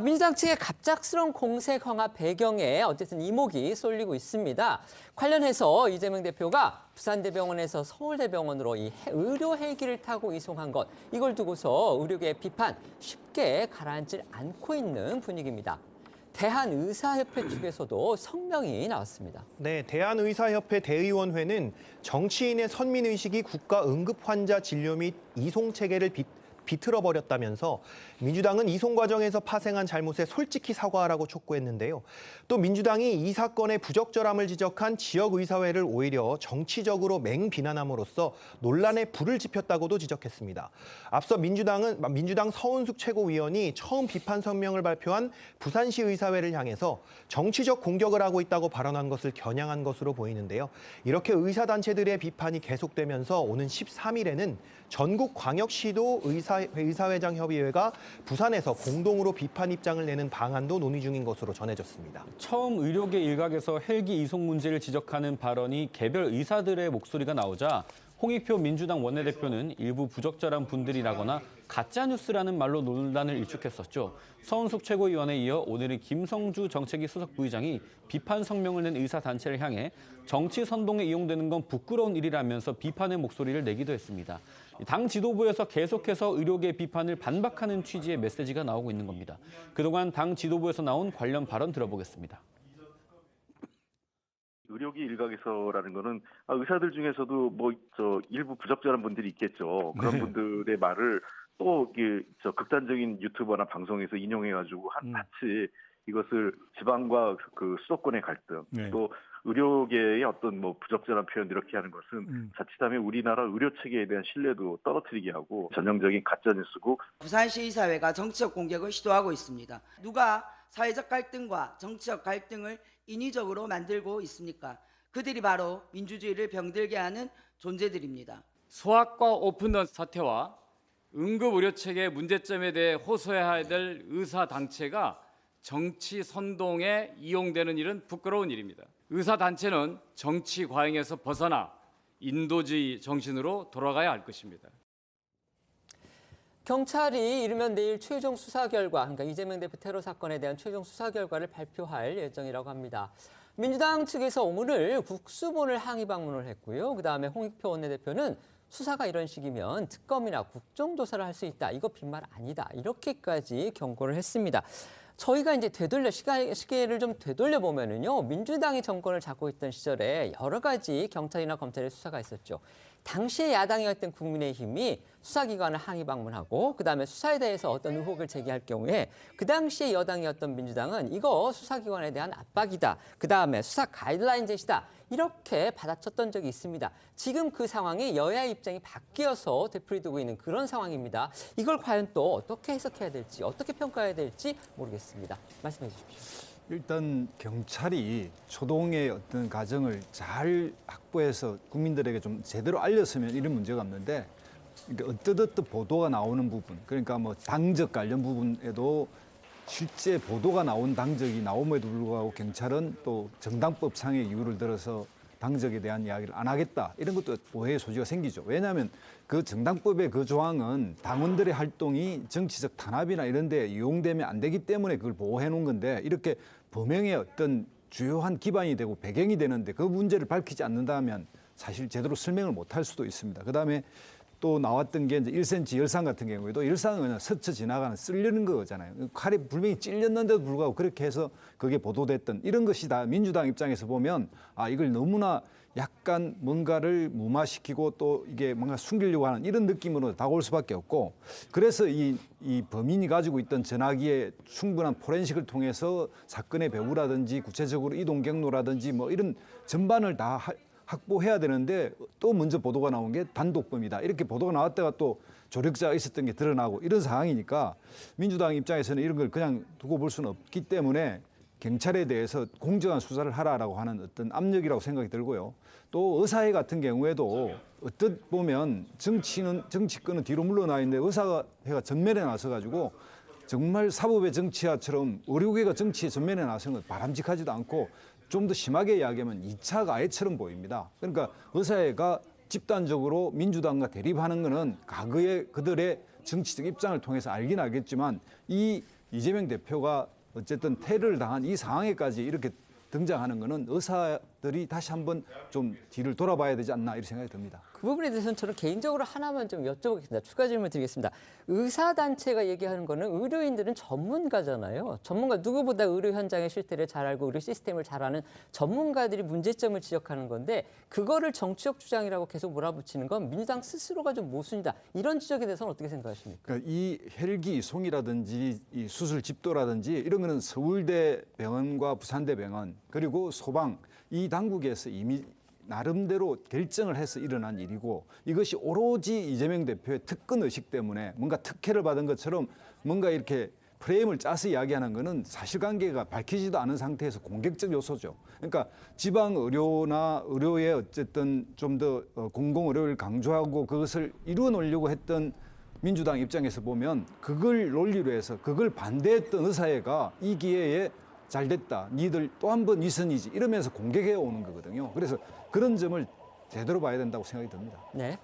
민주당 측의 갑작스러운 공세 강화 배경에 어쨌든 이목이 쏠리고 있습니다. 관련해서 이재명 대표가 부산대병원에서 서울대병원으로 이 의료 헬기를 타고 이송한 것 이걸 두고서 의료계의 비판 쉽게 가라앉질 않고 있는 분위기입니다. 대한의사협회 측에서도 성명이 나왔습니다. 네, 대한의사협회 대의원회는 정치인의 선민의식이 국가 응급환자 진료 및 이송 체계를 비틀어버렸다면서 민주당은 이송 과정에서 파생한 잘못에 솔직히 사과하라고 촉구했는데요. 또 민주당이 이 사건의 부적절함을 지적한 지역의사회를 오히려 정치적으로 맹비난함으로써 논란에 불을 지폈다고도 지적했습니다. 앞서 민주당 서은숙 최고위원이 처음 비판 성명을 발표한 부산시 의사회를 향해서 정치적 공격을 하고 있다고 발언한 것을 겨냥한 것으로 보이는데요. 이렇게 의사단체들의 비판이 계속되면서 오는 13일에는 전국광역시도 의사회장 협의회가 부산에서 공동으로 비판 입장을 내는 방안도 논의 중인 것으로 전해졌습니다. 처음 의료계 일각에서 헬기 이송 문제를 지적하는 발언이 개별 의사들의 목소리가 나오자 홍익표 민주당 원내대표는 일부 부적절한 분들이라거나 가짜뉴스라는 말로 논란을 일축했었죠. 서은숙 최고위원에 이어 오늘은 김성주 정책위 수석 부의장이 비판 성명을 낸 의사단체를 향해 정치 선동에 이용되는 건 부끄러운 일이라면서 비판의 목소리를 내기도 했습니다. 당 지도부에서 계속해서 의료계 비판을 반박하는 취지의 메시지가 나오고 있는 겁니다. 그동안 당 지도부에서 나온 관련 발언 들어보겠습니다. 의료계 일각에서라는 거는 의사들 중에서도 일부 부적절한 분들이 있겠죠. 그런 분들의 말을 또 극단적인 유튜버나 방송에서 인용해가지고 마치 이것을 지방과 그 수도권의 갈등, 또 의료계의 어떤 부적절한 표현 이렇게 하는 것은 자칫하면 우리나라 의료 체계에 대한 신뢰도 떨어뜨리게 하고 전형적인 가짜 뉴스고. 부산시 의사회가 정치적 공격을 시도하고 있습니다. 누가 사회적 갈등과 정치적 갈등을 인위적으로 만들고 있습니까? 그들이 바로 민주주의를 병들게 하는 존재들입니다. 소아과 오픈런 사태와 응급 의료 체계의 문제점에 대해 호소해야 될 의사 단체가 정치 선동에 이용되는 일은 부끄러운 일입니다. 의사 단체는 정치 과잉에서 벗어나 인도주의 정신으로 돌아가야 할 것입니다. 경찰이 이르면 내일 최종 수사 결과, 그러니까 이재명 대표 테러 사건에 대한 최종 수사 결과를 발표할 예정이라고 합니다. 민주당 측에서 오늘 국수본을 항의 방문을 했고요. 그다음에 홍익표 원내대표는 수사가 이런 식이면 특검이나 국정조사를 할 수 있다. 이거 빈말 아니다. 이렇게까지 경고를 했습니다. 저희가 이제 시계를 좀 되돌려 보면은요, 민주당이 정권을 잡고 있던 시절에 여러 가지 경찰이나 검찰의 수사가 있었죠. 당시에 야당이었던 국민의힘이 수사기관을 항의 방문하고 그다음에 수사에 대해서 어떤 의혹을 제기할 경우에 그 당시에 여당이었던 민주당은 이거 수사기관에 대한 압박이다. 그다음에 수사 가이드라인 제시다. 이렇게 받아쳤던 적이 있습니다. 지금 그 상황이 여야의 입장이 바뀌어서 되풀이되고 있는 그런 상황입니다. 이걸 과연 또 어떻게 해석해야 될지, 어떻게 평가해야 될지 모르겠습니다. 말씀해 주십시오. 일단 경찰이 초동의 어떤 과정을 잘 확보해서 국민들에게 좀 제대로 알렸으면 이런 문제가 없는데, 어떠어떠 보도가 나오는 부분, 그러니까 뭐 당적 관련 부분에도 실제 보도가 나온 당적이 나옴에도 불구하고 경찰은 또 정당법상의 이유를 들어서 당적에 대한 이야기를 안 하겠다, 이런 것도 오해의 소지가 생기죠. 왜냐하면 그 정당법의 그 조항은 당원들의 활동이 정치적 탄압이나 이런 데 이용되면 안 되기 때문에 그걸 보호해 놓은 건데, 이렇게 범행의 어떤 주요한 기반이 되고 배경이 되는데 그 문제를 밝히지 않는다면 사실 제대로 설명을 못 할 수도 있습니다. 그다음에 또 나왔던 게 이제 1cm 열상 같은 경우에도 열상은 그냥 스쳐 지나가는 쓸려는 거잖아요. 칼이 분명히 찔렸는데도 불구하고 그렇게 해서 그게 보도됐던 이런 것이 다 민주당 입장에서 보면 이걸 너무나 약간 뭔가를 무마시키고 또 이게 뭔가 숨기려고 하는 이런 느낌으로 다가올 수밖에 없고, 그래서 이 범인이 가지고 있던 전화기에 충분한 포렌식을 통해서 사건의 배후라든지 구체적으로 이동 경로라든지 뭐 이런 전반을 다 확보해야 되는데 또 먼저 보도가 나온 게 단독범이다. 이렇게 보도가 나왔다가 또 조력자가 있었던 게 드러나고 이런 상황이니까 민주당 입장에서는 이런 걸 그냥 두고 볼 수는 없기 때문에 경찰에 대해서 공정한 수사를 하라라고 하는 어떤 압력이라고 생각이 들고요. 또 의사회 같은 경우에도 어떻게 보면 정치권은 뒤로 물러나 있는데 의사회가 전면에 나서가지고 정말 사법의 정치화처럼 의료계가 정치의 전면에 나서는 건 바람직하지도 않고 좀 더 심하게 이야기하면 2차 가해처럼 보입니다. 그러니까 의사회가 집단적으로 민주당과 대립하는 것은 과거의 그들의 정치적 입장을 통해서 알긴 알겠지만 이재명 대표가 어쨌든 테러를 당한 이 상황에까지 이렇게 등장하는 것은 의사들이 다시 한번 좀 뒤를 돌아봐야 되지 않나 이런 생각이 듭니다. 그 부분에 대해서는 저는 개인적으로 하나만 좀 여쭤보겠습니다. 추가 질문 드리겠습니다. 의사단체가 얘기하는 거는 의료인들은 전문가잖아요. 전문가, 누구보다 의료 현장의 실태를 잘 알고 의료 시스템을 잘 아는 전문가들이 문제점을 지적하는 건데, 그거를 정치적 주장이라고 계속 몰아붙이는 건 민주당 스스로가 좀 모순이다. 이런 지적에 대해서는 어떻게 생각하십니까? 그러니까 이 헬기 이송이라든지 이 수술 집도라든지 이런 거는 서울대 병원과 부산대 병원 그리고 소방, 이 당국에서 이미 나름대로 결정을 해서 일어난 일이고, 이것이 오로지 이재명 대표의 특권 의식 때문에 뭔가 특혜를 받은 것처럼 뭔가 이렇게 프레임을 짜서 이야기하는 것은 사실관계가 밝히지도 않은 상태에서 공격적 요소죠. 그러니까 지방 의료나 의료의 어쨌든 좀 더 공공 의료를 강조하고 그것을 이루어 놓으려고 했던 민주당 입장에서 보면 그걸 논리로 해서 그걸 반대했던 의사회가 이 기회에 잘 됐다, 니들 또 한 번 위선이지 이러면서 공격해 오는 거거든요. 그래서 그런 점을 제대로 봐야 된다고 생각이 듭니다. 네.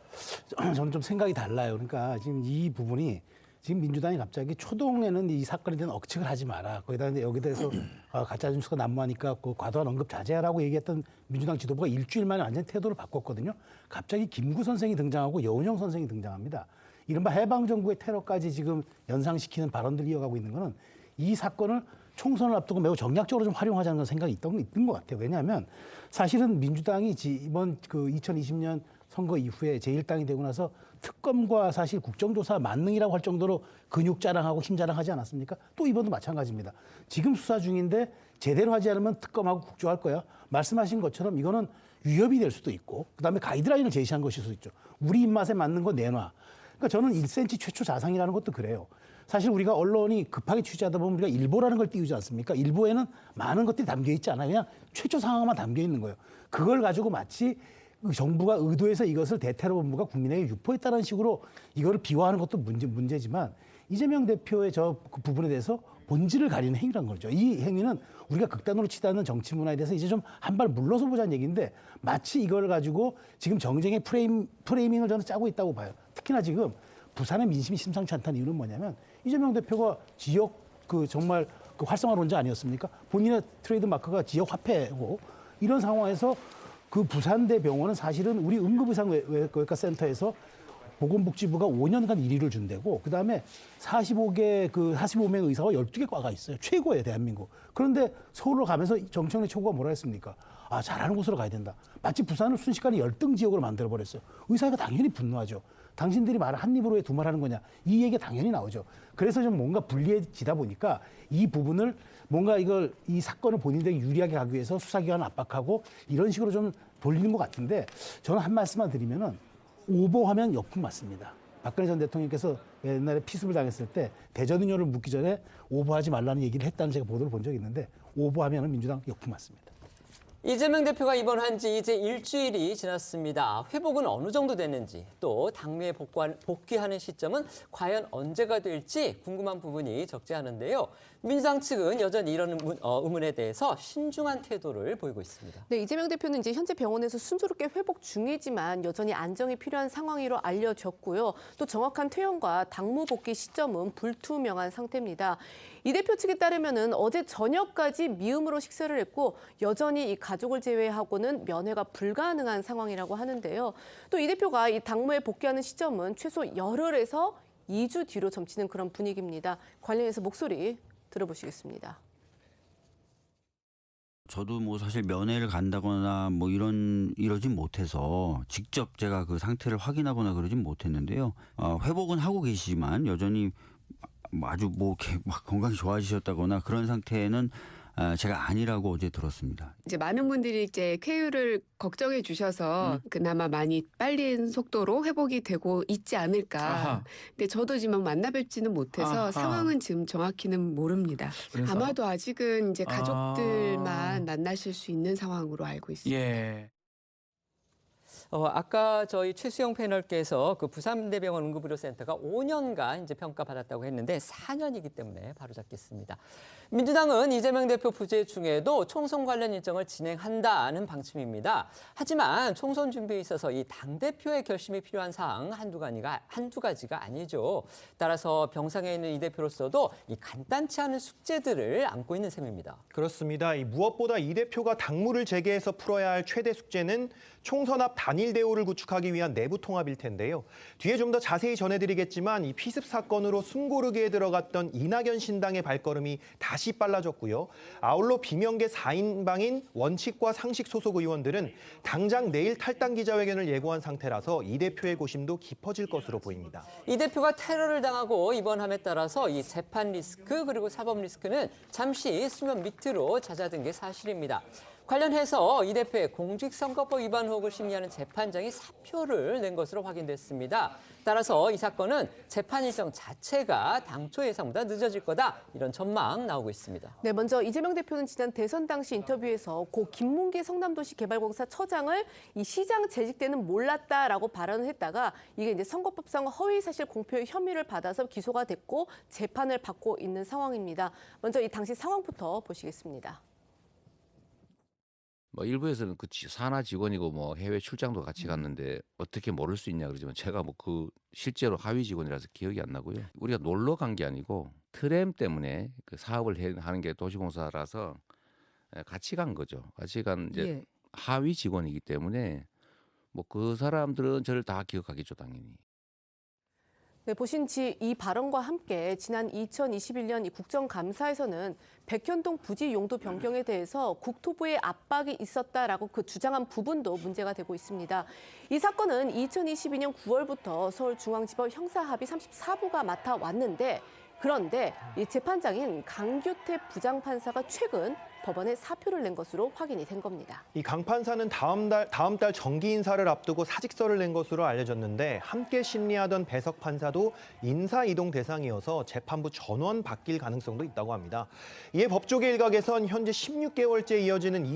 저는 좀 생각이 달라요. 그러니까 지금 이 부분이 지금 민주당이 갑자기 초동에는 이 사건에 대한 억측을 하지 마라. 거기다 여기 대해서 가짜 뉴스가 난무하니까 그 과도한 언급 자제하라고 얘기했던 민주당 지도부가 일주일 만에 완전히 태도를 바꿨거든요. 갑자기 김구 선생이 등장하고 여운형 선생이 등장합니다. 이른바 해방정부의 테러까지 지금 연상시키는 발언들을 이어가고 있는 거는 이 사건을 총선을 앞두고 매우 정략적으로 좀 활용하자는 생각이 있는 것 같아요. 왜냐하면 사실은 민주당이 이번 그 2020년 선거 이후에 제1당이 되고 나서 특검과 사실 국정조사 만능이라고 할 정도로 근육 자랑하고 힘 자랑하지 않았습니까? 또 이번도 마찬가지입니다. 지금 수사 중인데 제대로 하지 않으면 특검하고 국조할 거야. 말씀하신 것처럼 이거는 위협이 될 수도 있고, 그다음에 가이드라인을 제시한 것일 수도 있죠. 우리 입맛에 맞는 거 내놔. 그러니까 저는 1cm 최초 자상이라는 것도 그래요. 사실 우리가 언론이 급하게 취재하다 보면 우리가 일보라는 걸 띄우지 않습니까? 일보에는 많은 것들이 담겨 있지 않아요. 그냥 최초 상황만 담겨 있는 거예요. 그걸 가지고 마치 정부가 의도해서 이것을 대테러본부가 국민에게 유포했다는 식으로 이거를 비화하는 것도 문제지만 이재명 대표의 그 부분에 대해서 본질을 가리는 행위란 거죠. 이 행위는 우리가 극단으로 치닫는 정치 문화에 대해서 이제 좀 한 발 물러서 보자는 얘기인데 마치 이걸 가지고 지금 정쟁의 프레이밍을 저는 짜고 있다고 봐요. 특히나 지금 부산의 민심이 심상치 않다는 이유는 뭐냐면 이재명 대표가 지역 정말 활성화론자 아니었습니까? 본인의 트레이드 마크가 지역 화폐고 이런 상황에서 그 부산대병원은 사실은 우리 응급의상외과 센터에서 보건복지부가 5년간 1위를 준대고 그다음에 45명 의사와 12개 과가 있어요. 최고예요, 대한민국. 그런데 서울로 가면서 정청래 최고가 뭐라 했습니까? 아, 잘하는 곳으로 가야 된다. 마치 부산을 순식간에 열등 지역으로 만들어버렸어요. 의사가 당연히 분노하죠. 당신들이 말 한 입으로 왜 두 말 하는 거냐. 이 얘기가 당연히 나오죠. 그래서 좀 뭔가 불리해지다 보니까 이 부분을 뭔가 이 사건을 본인들에게 유리하게 하기 위해서 수사기관을 압박하고 이런 식으로 좀 돌리는 것 같은데 저는 한 말씀만 드리면은 오보하면 역풍 맞습니다. 박근혜 전 대통령께서 옛날에 피습을 당했을 때 대전인효를 묻기 전에 오보하지 말라는 얘기를 했다는 제가 보도를 본 적이 있는데 오보하면 민주당 역풍 맞습니다. 이재명 대표가 입원한 지 이제 일주일이 지났습니다. 회복은 어느 정도 됐는지 또 당내에 복귀하는 시점은 과연 언제가 될지 궁금한 부분이 적지 않은데요. 민주당 측은 여전히 이런 의문에 대해서 신중한 태도를 보이고 있습니다. 네, 이재명 대표는 이제 현재 병원에서 순조롭게 회복 중이지만 여전히 안정이 필요한 상황으로 알려졌고요. 또 정확한 퇴원과 당무 복귀 시점은 불투명한 상태입니다. 이 대표 측에 따르면은 어제 저녁까지 미음으로 식사를 했고 여전히 이 가족을 제외하고는 면회가 불가능한 상황이라고 하는데요. 또 이 대표가 이 당무에 복귀하는 시점은 최소 열흘에서 2주 뒤로 점치는 그런 분위기입니다. 관련해서 목소리 들어보시겠습니다. 저도 뭐 사실 면회를 간다거나 뭐 이러진 못해서 직접 제가 그 상태를 확인하거나 그러진 못했는데요. 회복은 하고 계시지만 여전히 아주 뭐 건강이 좋아지셨다거나 그런 상태는 제가 아니라고 어제 들었습니다. 이제 많은 분들이 이제 쾌유를 걱정해 주셔서 그나마 많이 빨린 속도로 회복이 되고 있지 않을까. 아하. 근데 저도 지금 만나 뵙지는 못해서 아하. 상황은 지금 정확히는 모릅니다. 그래서? 아마도 아직은 이제 가족들만 만나실 수 있는 상황으로 알고 있습니다. 예. 아까 저희 최수영 패널께서 그 부산대병원 응급의료센터가 5년간 이제 평가받았다고 했는데 4년이기 때문에 바로잡겠습니다. 민주당은 이재명 대표 부재 중에도 총선 관련 일정을 진행한다는 방침입니다. 하지만 총선 준비에 있어서 이 당대표의 결심이 필요한 사항 한두 가지가 아니죠. 따라서 병상에 있는 이 대표로서도 이 간단치 않은 숙제들을 안고 있는 셈입니다. 그렇습니다. 무엇보다 이 대표가 당무를 재개해서 풀어야 할 최대 숙제는 총선 앞 단일 대우를 구축하기 위한 내부 통합일 텐데요. 뒤에 좀 더 자세히 전해드리겠지만 이 피습 사건으로 숨고르기에 들어갔던 이낙연 신당의 발걸음이 다시 빨라졌고요. 아울러 비명계 4인방인 원칙과 상식 소속 의원들은 당장 내일 탈당 기자회견을 예고한 상태라서 이 대표의 고심도 깊어질 것으로 보입니다. 이 대표가 테러를 당하고 입원함에 따라서 이 재판 리스크 그리고 사법 리스크는 잠시 수면 밑으로 잦아든 게 사실입니다. 관련해서 이 대표의 공직선거법 위반 의혹을 심리하는 재판장이 사표를 낸 것으로 확인됐습니다. 따라서 이 사건은 재판 일정 자체가 당초 예상보다 늦어질 거다 이런 전망 나오고 있습니다. 네, 먼저 이재명 대표는 지난 대선 당시 인터뷰에서 고 김문기 성남도시개발공사 처장을 이 시장 재직 때는 몰랐다라고 발언을 했다가 이게 이제 선거법상 허위사실 공표의 혐의를 받아서 기소가 됐고 재판을 받고 있는 상황입니다. 먼저 이 당시 상황부터 보시겠습니다. 뭐 일부에서는 그 산하 직원이고 뭐 해외 출장도 같이 갔는데 어떻게 모를 수 있냐 그러지만 제가 뭐 그 실제로 하위 직원이라서 기억이 안 나고요. 우리가 놀러 간 게 아니고 트램 때문에 그 사업을 하는 게 도시공사라서 같이 간 거죠. 같이 간 이제 예. 하위 직원이기 때문에 뭐 그 사람들은 저를 다 기억하겠죠, 당연히. 네, 보신 이 발언과 함께 지난 2021년 이 국정감사에서는 백현동 부지 용도 변경에 대해서 국토부의 압박이 있었다라고 그 주장한 부분도 문제가 되고 있습니다. 이 사건은 2022년 9월부터 서울중앙지법 형사합의 34부가 맡아왔는데 그런데 이 재판장인 강규태 부장판사가 최근 법원에 사표를 낸 것으로 확인이 된 겁니다. 이 강 판사는 다음 달 정기 인사를 앞두고 사직서를 낸 것으로 알려졌는데 함께 심리하던 배석 판사도 인사 이동 대상이어서 재판부 전원 바뀔 가능성도 있다고 합니다. 이에 법조계 일각에선 현재 16개월째 이어지는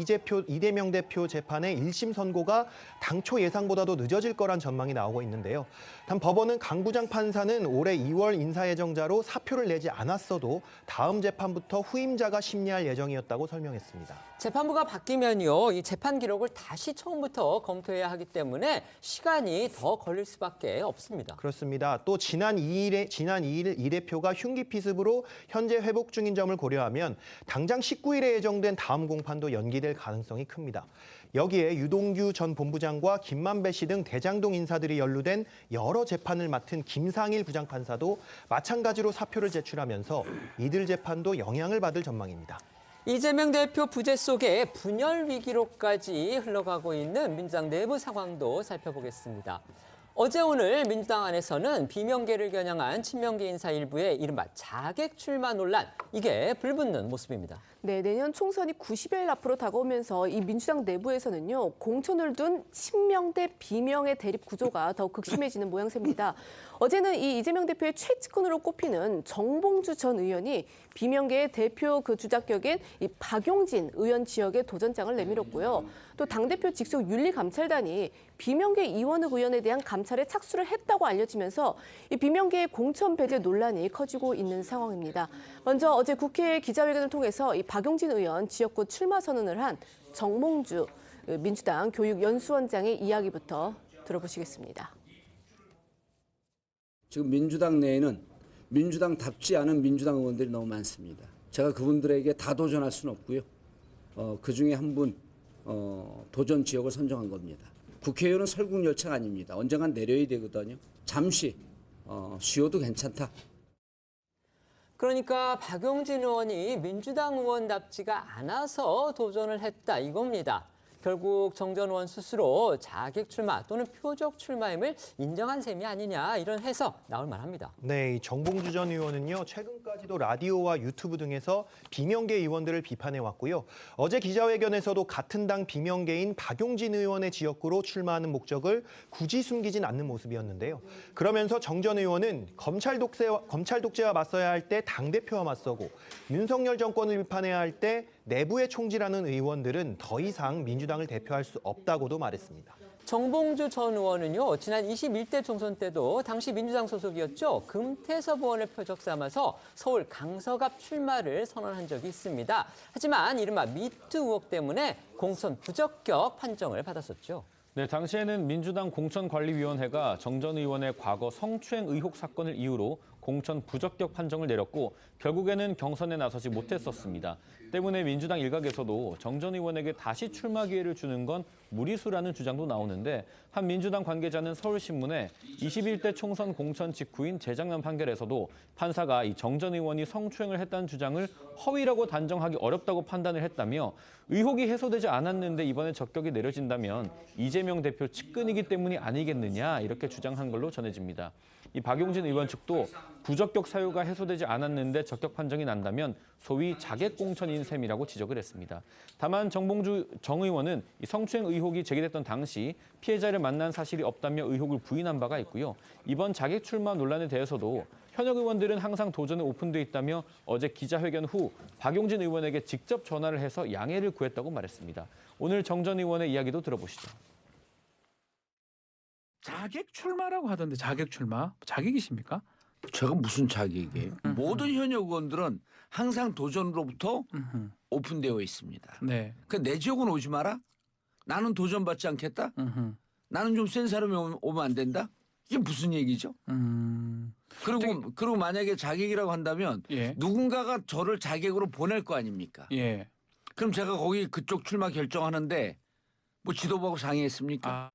이재명 대표 재판의 1심 선고가 당초 예상보다도 늦어질 거란 전망이 나오고 있는데요. 단 법원은 강 부장 판사는 올해 2월 인사 예정자로 사표를 내지 않았어도 다음 재판부터 후임자가 심리할 예정이었다고 설명했습니다. 재판부가 바뀌면요, 이 재판 기록을 다시 처음부터 검토해야 하기 때문에 시간이 더 걸릴 수밖에 없습니다. 그렇습니다. 또 지난 2일 이 대표가 흉기 피습으로 현재 회복 중인 점을 고려하면 당장 19일에 예정된 다음 공판도 연기될 가능성이 큽니다. 여기에 유동규 전 본부장과 김만배 씨 등 대장동 인사들이 연루된 여러 재판을 맡은 김상일 부장판사도 마찬가지로 사표를 제출하면서 이들 재판도 영향을 받을 전망입니다. 이재명 대표 부재 속에 분열 위기로까지 흘러가고 있는 민주당 내부 상황도 살펴보겠습니다. 어제 오늘 민주당 안에서는 비명계를 겨냥한 친명계 인사 일부의 이른바 자객 출마 논란, 이게 불붙는 모습입니다. 네, 내년 총선이 90일 앞으로 다가오면서 이 민주당 내부에서는요, 공천을 둔 친명 대 비명의 대립 구조가 더욱 극심해지는 모양새입니다. 어제는 이 이재명 대표의 최측근으로 꼽히는 정봉주 전 의원이 비명계의 대표 주작격인 이 박용진 의원 지역에 도전장을 내밀었고요. 또 당대표 직속 윤리감찰단이 비명계 이원흑 의원에 대한 감찰에 착수를 했다고 알려지면서 이 비명계의 공천 배제 논란이 커지고 있는 상황입니다. 먼저 어제 국회 기자회견을 통해서 이 박용진 의원 지역구 출마 선언을 한 정몽주 민주당 교육연수원장의 이야기부터 들어보시겠습니다. 지금 민주당 내에는 민주당답지 않은 민주당 의원들이 너무 많습니다. 제가 그분들에게 다 도전할 수는 없고요. 그중에 한 분 도전 지역을 선정한 겁니다. 국회의원은 설국열차가 아닙니다. 언젠간 내려야 되거든요. 잠시 쉬어도 괜찮다. 그러니까 박용진 의원이 민주당 의원답지가 않아서 도전을 했다, 이겁니다. 결국 정 전 의원 스스로 자객 출마 또는 표적 출마임을 인정한 셈이 아니냐, 이런 해석 나올 만합니다. 네, 이 정봉주 전 의원은요, 최근까지도 라디오와 유튜브 등에서 비명계 의원들을 비판해왔고요. 어제 기자회견에서도 같은 당 비명계인 박용진 의원의 지역구로 출마하는 목적을 굳이 숨기진 않는 모습이었는데요. 그러면서 정 전 의원은 검찰 독재와 맞서야 할 때 당대표와 맞서고 윤석열 정권을 비판해야 할 때 내부의 총질하는 의원들은 더 이상 민주당을 대표할 수 없다고도 말했습니다. 정봉주 전 의원은요, 지난 21대 총선 때도 당시 민주당 소속이었죠. 금태섭 의원을 표적 삼아서 서울 강서갑 출마를 선언한 적이 있습니다. 하지만 이른바 미투 의혹 때문에 공천 부적격 판정을 받았었죠. 네, 당시에는 민주당 공천관리위원회가 정 전 의원의 과거 성추행 의혹 사건을 이유로 공천 부적격 판정을 내렸고 결국에는 경선에 나서지 못했었습니다. 때문에 민주당 일각에서도 정 전 의원에게 다시 출마 기회를 주는 건 무리수라는 주장도 나오는데, 한 민주당 관계자는 서울신문에 21대 총선 공천 직후인 재작년 판결에서도 판사가 이 정 전 의원이 성추행을 했다는 주장을 허위라고 단정하기 어렵다고 판단을 했다며, 의혹이 해소되지 않았는데 이번에 적격이 내려진다면 이재명 대표 측근이기 때문이 아니겠느냐, 이렇게 주장한 걸로 전해집니다. 이 박용진 의원 측도 부적격 사유가 해소되지 않았는데 적격 판정이 난다면 소위 자객 공천인 셈이라고 지적을 했습니다. 다만 정봉주 정 의원은 이 성추행 의혹이 제기됐던 당시 피해자를 만난 사실이 없다며 의혹을 부인한 바가 있고요. 이번 자객 출마 논란에 대해서도 현역 의원들은 항상 도전에 오픈돼 있다며 어제 기자회견 후 박용진 의원에게 직접 전화를 해서 양해를 구했다고 말했습니다. 오늘 정 전 의원의 이야기도 들어보시죠. 자객 출마라고 하던데, 자객 출마? 자객이십니까? 제가 무슨 자객이에요? 모든 현역 의원들은 항상 도전으로부터 오픈되어 있습니다. 네. 내 지역은 오지 마라? 나는 도전받지 않겠다? 나는 좀 센 사람이 오면 안 된다? 이게 무슨 얘기죠? 그리고 만약에 자객이라고 한다면 누군가가 저를 자객으로 보낼 거 아닙니까? 그럼 제가 거기 그쪽 출마 결정하는데 뭐 지도부하고 상의했습니까?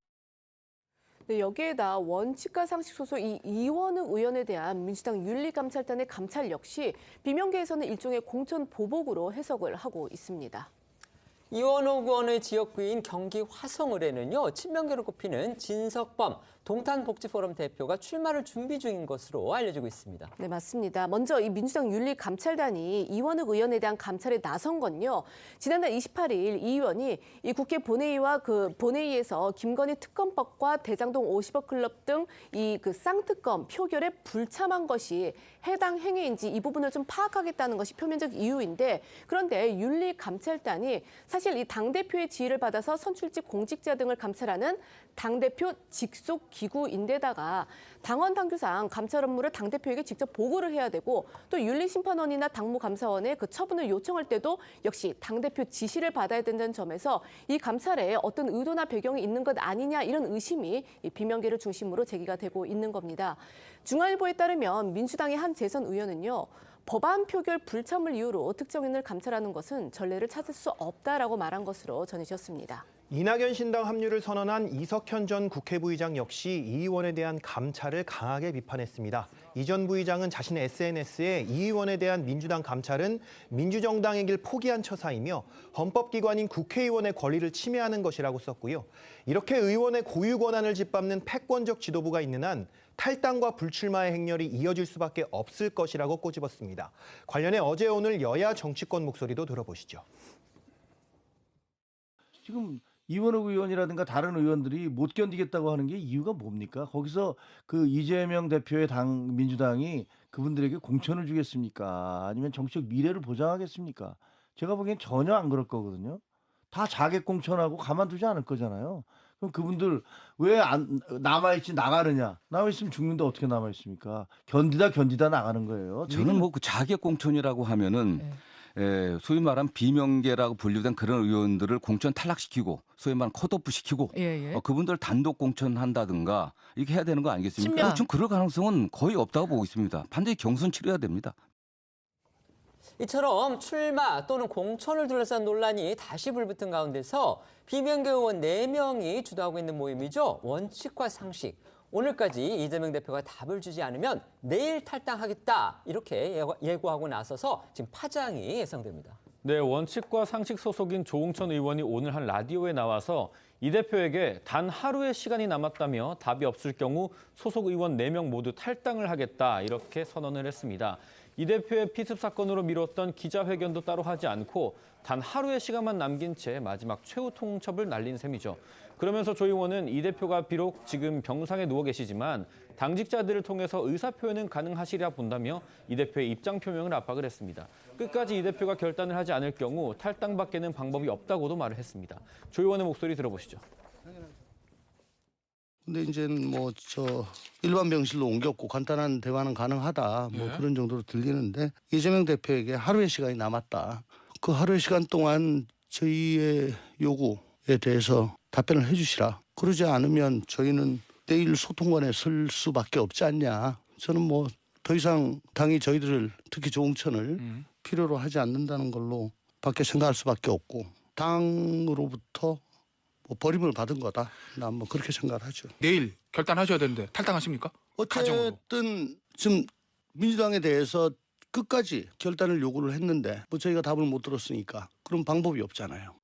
네, 여기에다 원칙과 상식 소속 이 이원흑 의원에 대한 민주당 윤리감찰단의 감찰 역시 비명계에서는 일종의 공천 보복으로 해석을 하고 있습니다. 이원호 의원의 지역구인 경기 화성을에는요, 친명계로 꼽히는 진석범 동탄복지포럼 대표가 출마를 준비 중인 것으로 알려지고 있습니다. 네, 맞습니다. 먼저 이 민주당 윤리감찰단이 이원흑 의원에 대한 감찰에 나선 건요. 지난달 28일 이 의원이 이 국회 본회의와 그 본회의에서 김건희 특검법과 대장동 50억 클럽 등 이 그 쌍특검 표결에 불참한 것이 해당 행위인지 이 부분을 좀 파악하겠다는 것이 표면적 이유인데, 그런데 윤리감찰단이 사실 이 당대표의 지휘를 받아서 선출직 공직자 등을 감찰하는 당대표 직속 기구인데다가 당원 당규상 감찰 업무를 당대표에게 직접 보고를 해야 되고, 또 윤리심판원이나 당무감사원에 그 처분을 요청할 때도 역시 당대표 지시를 받아야 된다는 점에서 이 감찰에 어떤 의도나 배경이 있는 것 아니냐, 이런 의심이 이 비명계를 중심으로 제기가 되고 있는 겁니다. 중앙일보에 따르면 민주당의 한 재선 의원은요, 법안 표결 불참을 이유로 특정인을 감찰하는 것은 전례를 찾을 수 없다라고 말한 것으로 전해졌습니다. 이낙연 신당 합류를 선언한 이석현 전 국회부의장 역시 이 의원에 대한 감찰을 강하게 비판했습니다. 이 전 부의장은 자신의 SNS에 이 의원에 대한 민주당 감찰은 민주정당의 길 포기한 처사이며 헌법기관인 국회의원의 권리를 침해하는 것이라고 썼고요. 이렇게 의원의 고유 권한을 짓밟는 패권적 지도부가 있는 한 탈당과 불출마의 행렬이 이어질 수밖에 없을 것이라고 꼬집었습니다. 관련해 어제 오늘 여야 정치권 목소리도 들어보시죠. 지금 이원호 의원이라든가 다른 의원들이 못 견디겠다고 하는 게 이유가 뭡니까? 거기서 그 이재명 대표의 당 민주당이 그분들에게 공천을 주겠습니까? 아니면 정치적 미래를 보장하겠습니까? 제가 보기엔 전혀 안 그럴 거거든요. 다 자객 공천하고 가만두지 않을 거잖아요. 그럼 그분들 왜 안 남아있지 나가느냐? 남아있으면 죽는데 어떻게 남아있습니까? 견디다 나가는 거예요. 저는 뭐 그 자객 공천이라고 하면은 소위 말하는 비명계라고 분류된 그런 의원들을 공천 탈락시키고 소위 말하는 컷오프 시키고 그분들 단독 공천한다든가 이렇게 해야 되는 거 아니겠습니까? 좀 그럴 가능성은 거의 없다고 보고 있습니다. 반드시 경선 치러야 됩니다. 이처럼 출마 또는 공천을 둘러싼 논란이 다시 불붙은 가운데서 비명계 의원 4명이 주도하고 있는 모임이죠. 원칙과 상식. 오늘까지 이재명 대표가 답을 주지 않으면 내일 탈당하겠다, 이렇게 예고하고 나서서 지금 파장이 예상됩니다. 네, 원칙과 상식 소속인 조응천 의원이 오늘 한 라디오에 나와서 이 대표에게 단 하루의 시간이 남았다며 답이 없을 경우 소속 의원 4명 모두 탈당을 하겠다, 이렇게 선언을 했습니다. 이 대표의 피습 사건으로 미뤘던 기자회견도 따로 하지 않고 단 하루의 시간만 남긴 채 마지막 최후 통첩을 날린 셈이죠. 그러면서 조 의원은 이 대표가 비록 지금 병상에 누워 계시지만 당직자들을 통해서 의사표현은 가능하시리라 본다며 이 대표의 입장 표명을 압박을 했습니다. 끝까지 이 대표가 결단을 하지 않을 경우 탈당밖에는 방법이 없다고도 말을 했습니다. 조 의원의 목소리 들어보시죠. 근데 이제 뭐 일반 병실로 옮겼고 간단한 대화는 가능하다, 뭐 그런 정도로 들리는데, 이재명 대표에게 하루의 시간이 남았다. 그 하루의 시간 동안 저희의 요구에 대해서 답변을 해주시라. 그러지 않으면 저희는 내일 소통관에 설 수밖에 없지 않냐. 저는 뭐 더 이상 당이 저희들을, 특히 조응천을 필요로 하지 않는다는 걸로 밖에 생각할 수밖에 없고, 당으로부터 뭐 버림을 받은 거다. 난 뭐 그렇게 생각을 하죠. 내일 결단하셔야 되는데 탈당하십니까? 어쨌든 지금 민주당에 대해서 끝까지 결단을 요구를 했는데 뭐 저희가 답을 못 들었으니까 그런 방법이 없잖아요.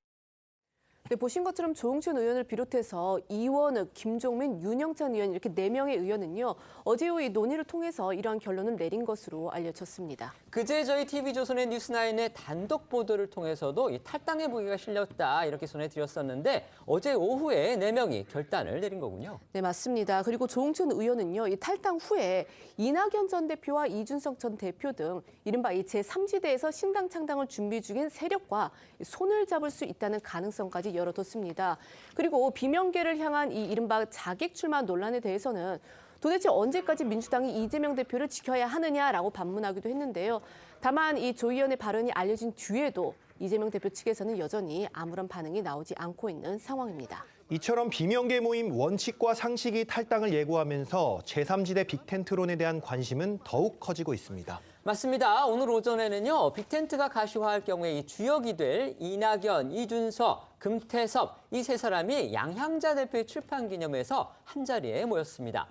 네, 보신 것처럼 조응천 의원을 비롯해서 이원흑, 김종민, 윤영찬 의원, 이렇게 4명의 의원은요, 어제 오후 이 논의를 통해서 이러한 결론을 내린 것으로 알려졌습니다. 그제 저희 TV조선의 뉴스9의 단독 보도를 통해서도 이 탈당의 무기가 실렸다, 이렇게 전해드렸었는데 어제 오후에 4명이 결단을 내린 거군요. 네, 맞습니다. 그리고 조응천 의원은요, 이 탈당 후에 이낙연 전 대표와 이준석 전 대표 등 이른바 이 제3지대에서 신당 창당을 준비 중인 세력과 손을 잡을 수 있다는 가능성까지 열어뒀습니다. 그리고 비명계를 향한 이 이른바 자객 출마 논란에 대해서는 도대체 언제까지 민주당이 이재명 대표를 지켜야 하느냐라고 반문하기도 했는데요. 다만 이 조 의원의 발언이 알려진 뒤에도 이재명 대표 측에서는 여전히 아무런 반응이 나오지 않고 있는 상황입니다. 이처럼 비명계 모임 원칙과 상식이 탈당을 예고하면서 제3지대 빅텐트론에 대한 관심은 더욱 커지고 있습니다. 맞습니다. 오늘 오전에는요, 빅텐트가 가시화할 경우에 이 주역이 될 이낙연, 이준석, 금태섭 이 3사람이 양향자 대표의 출판 기념회에서 한자리에 모였습니다.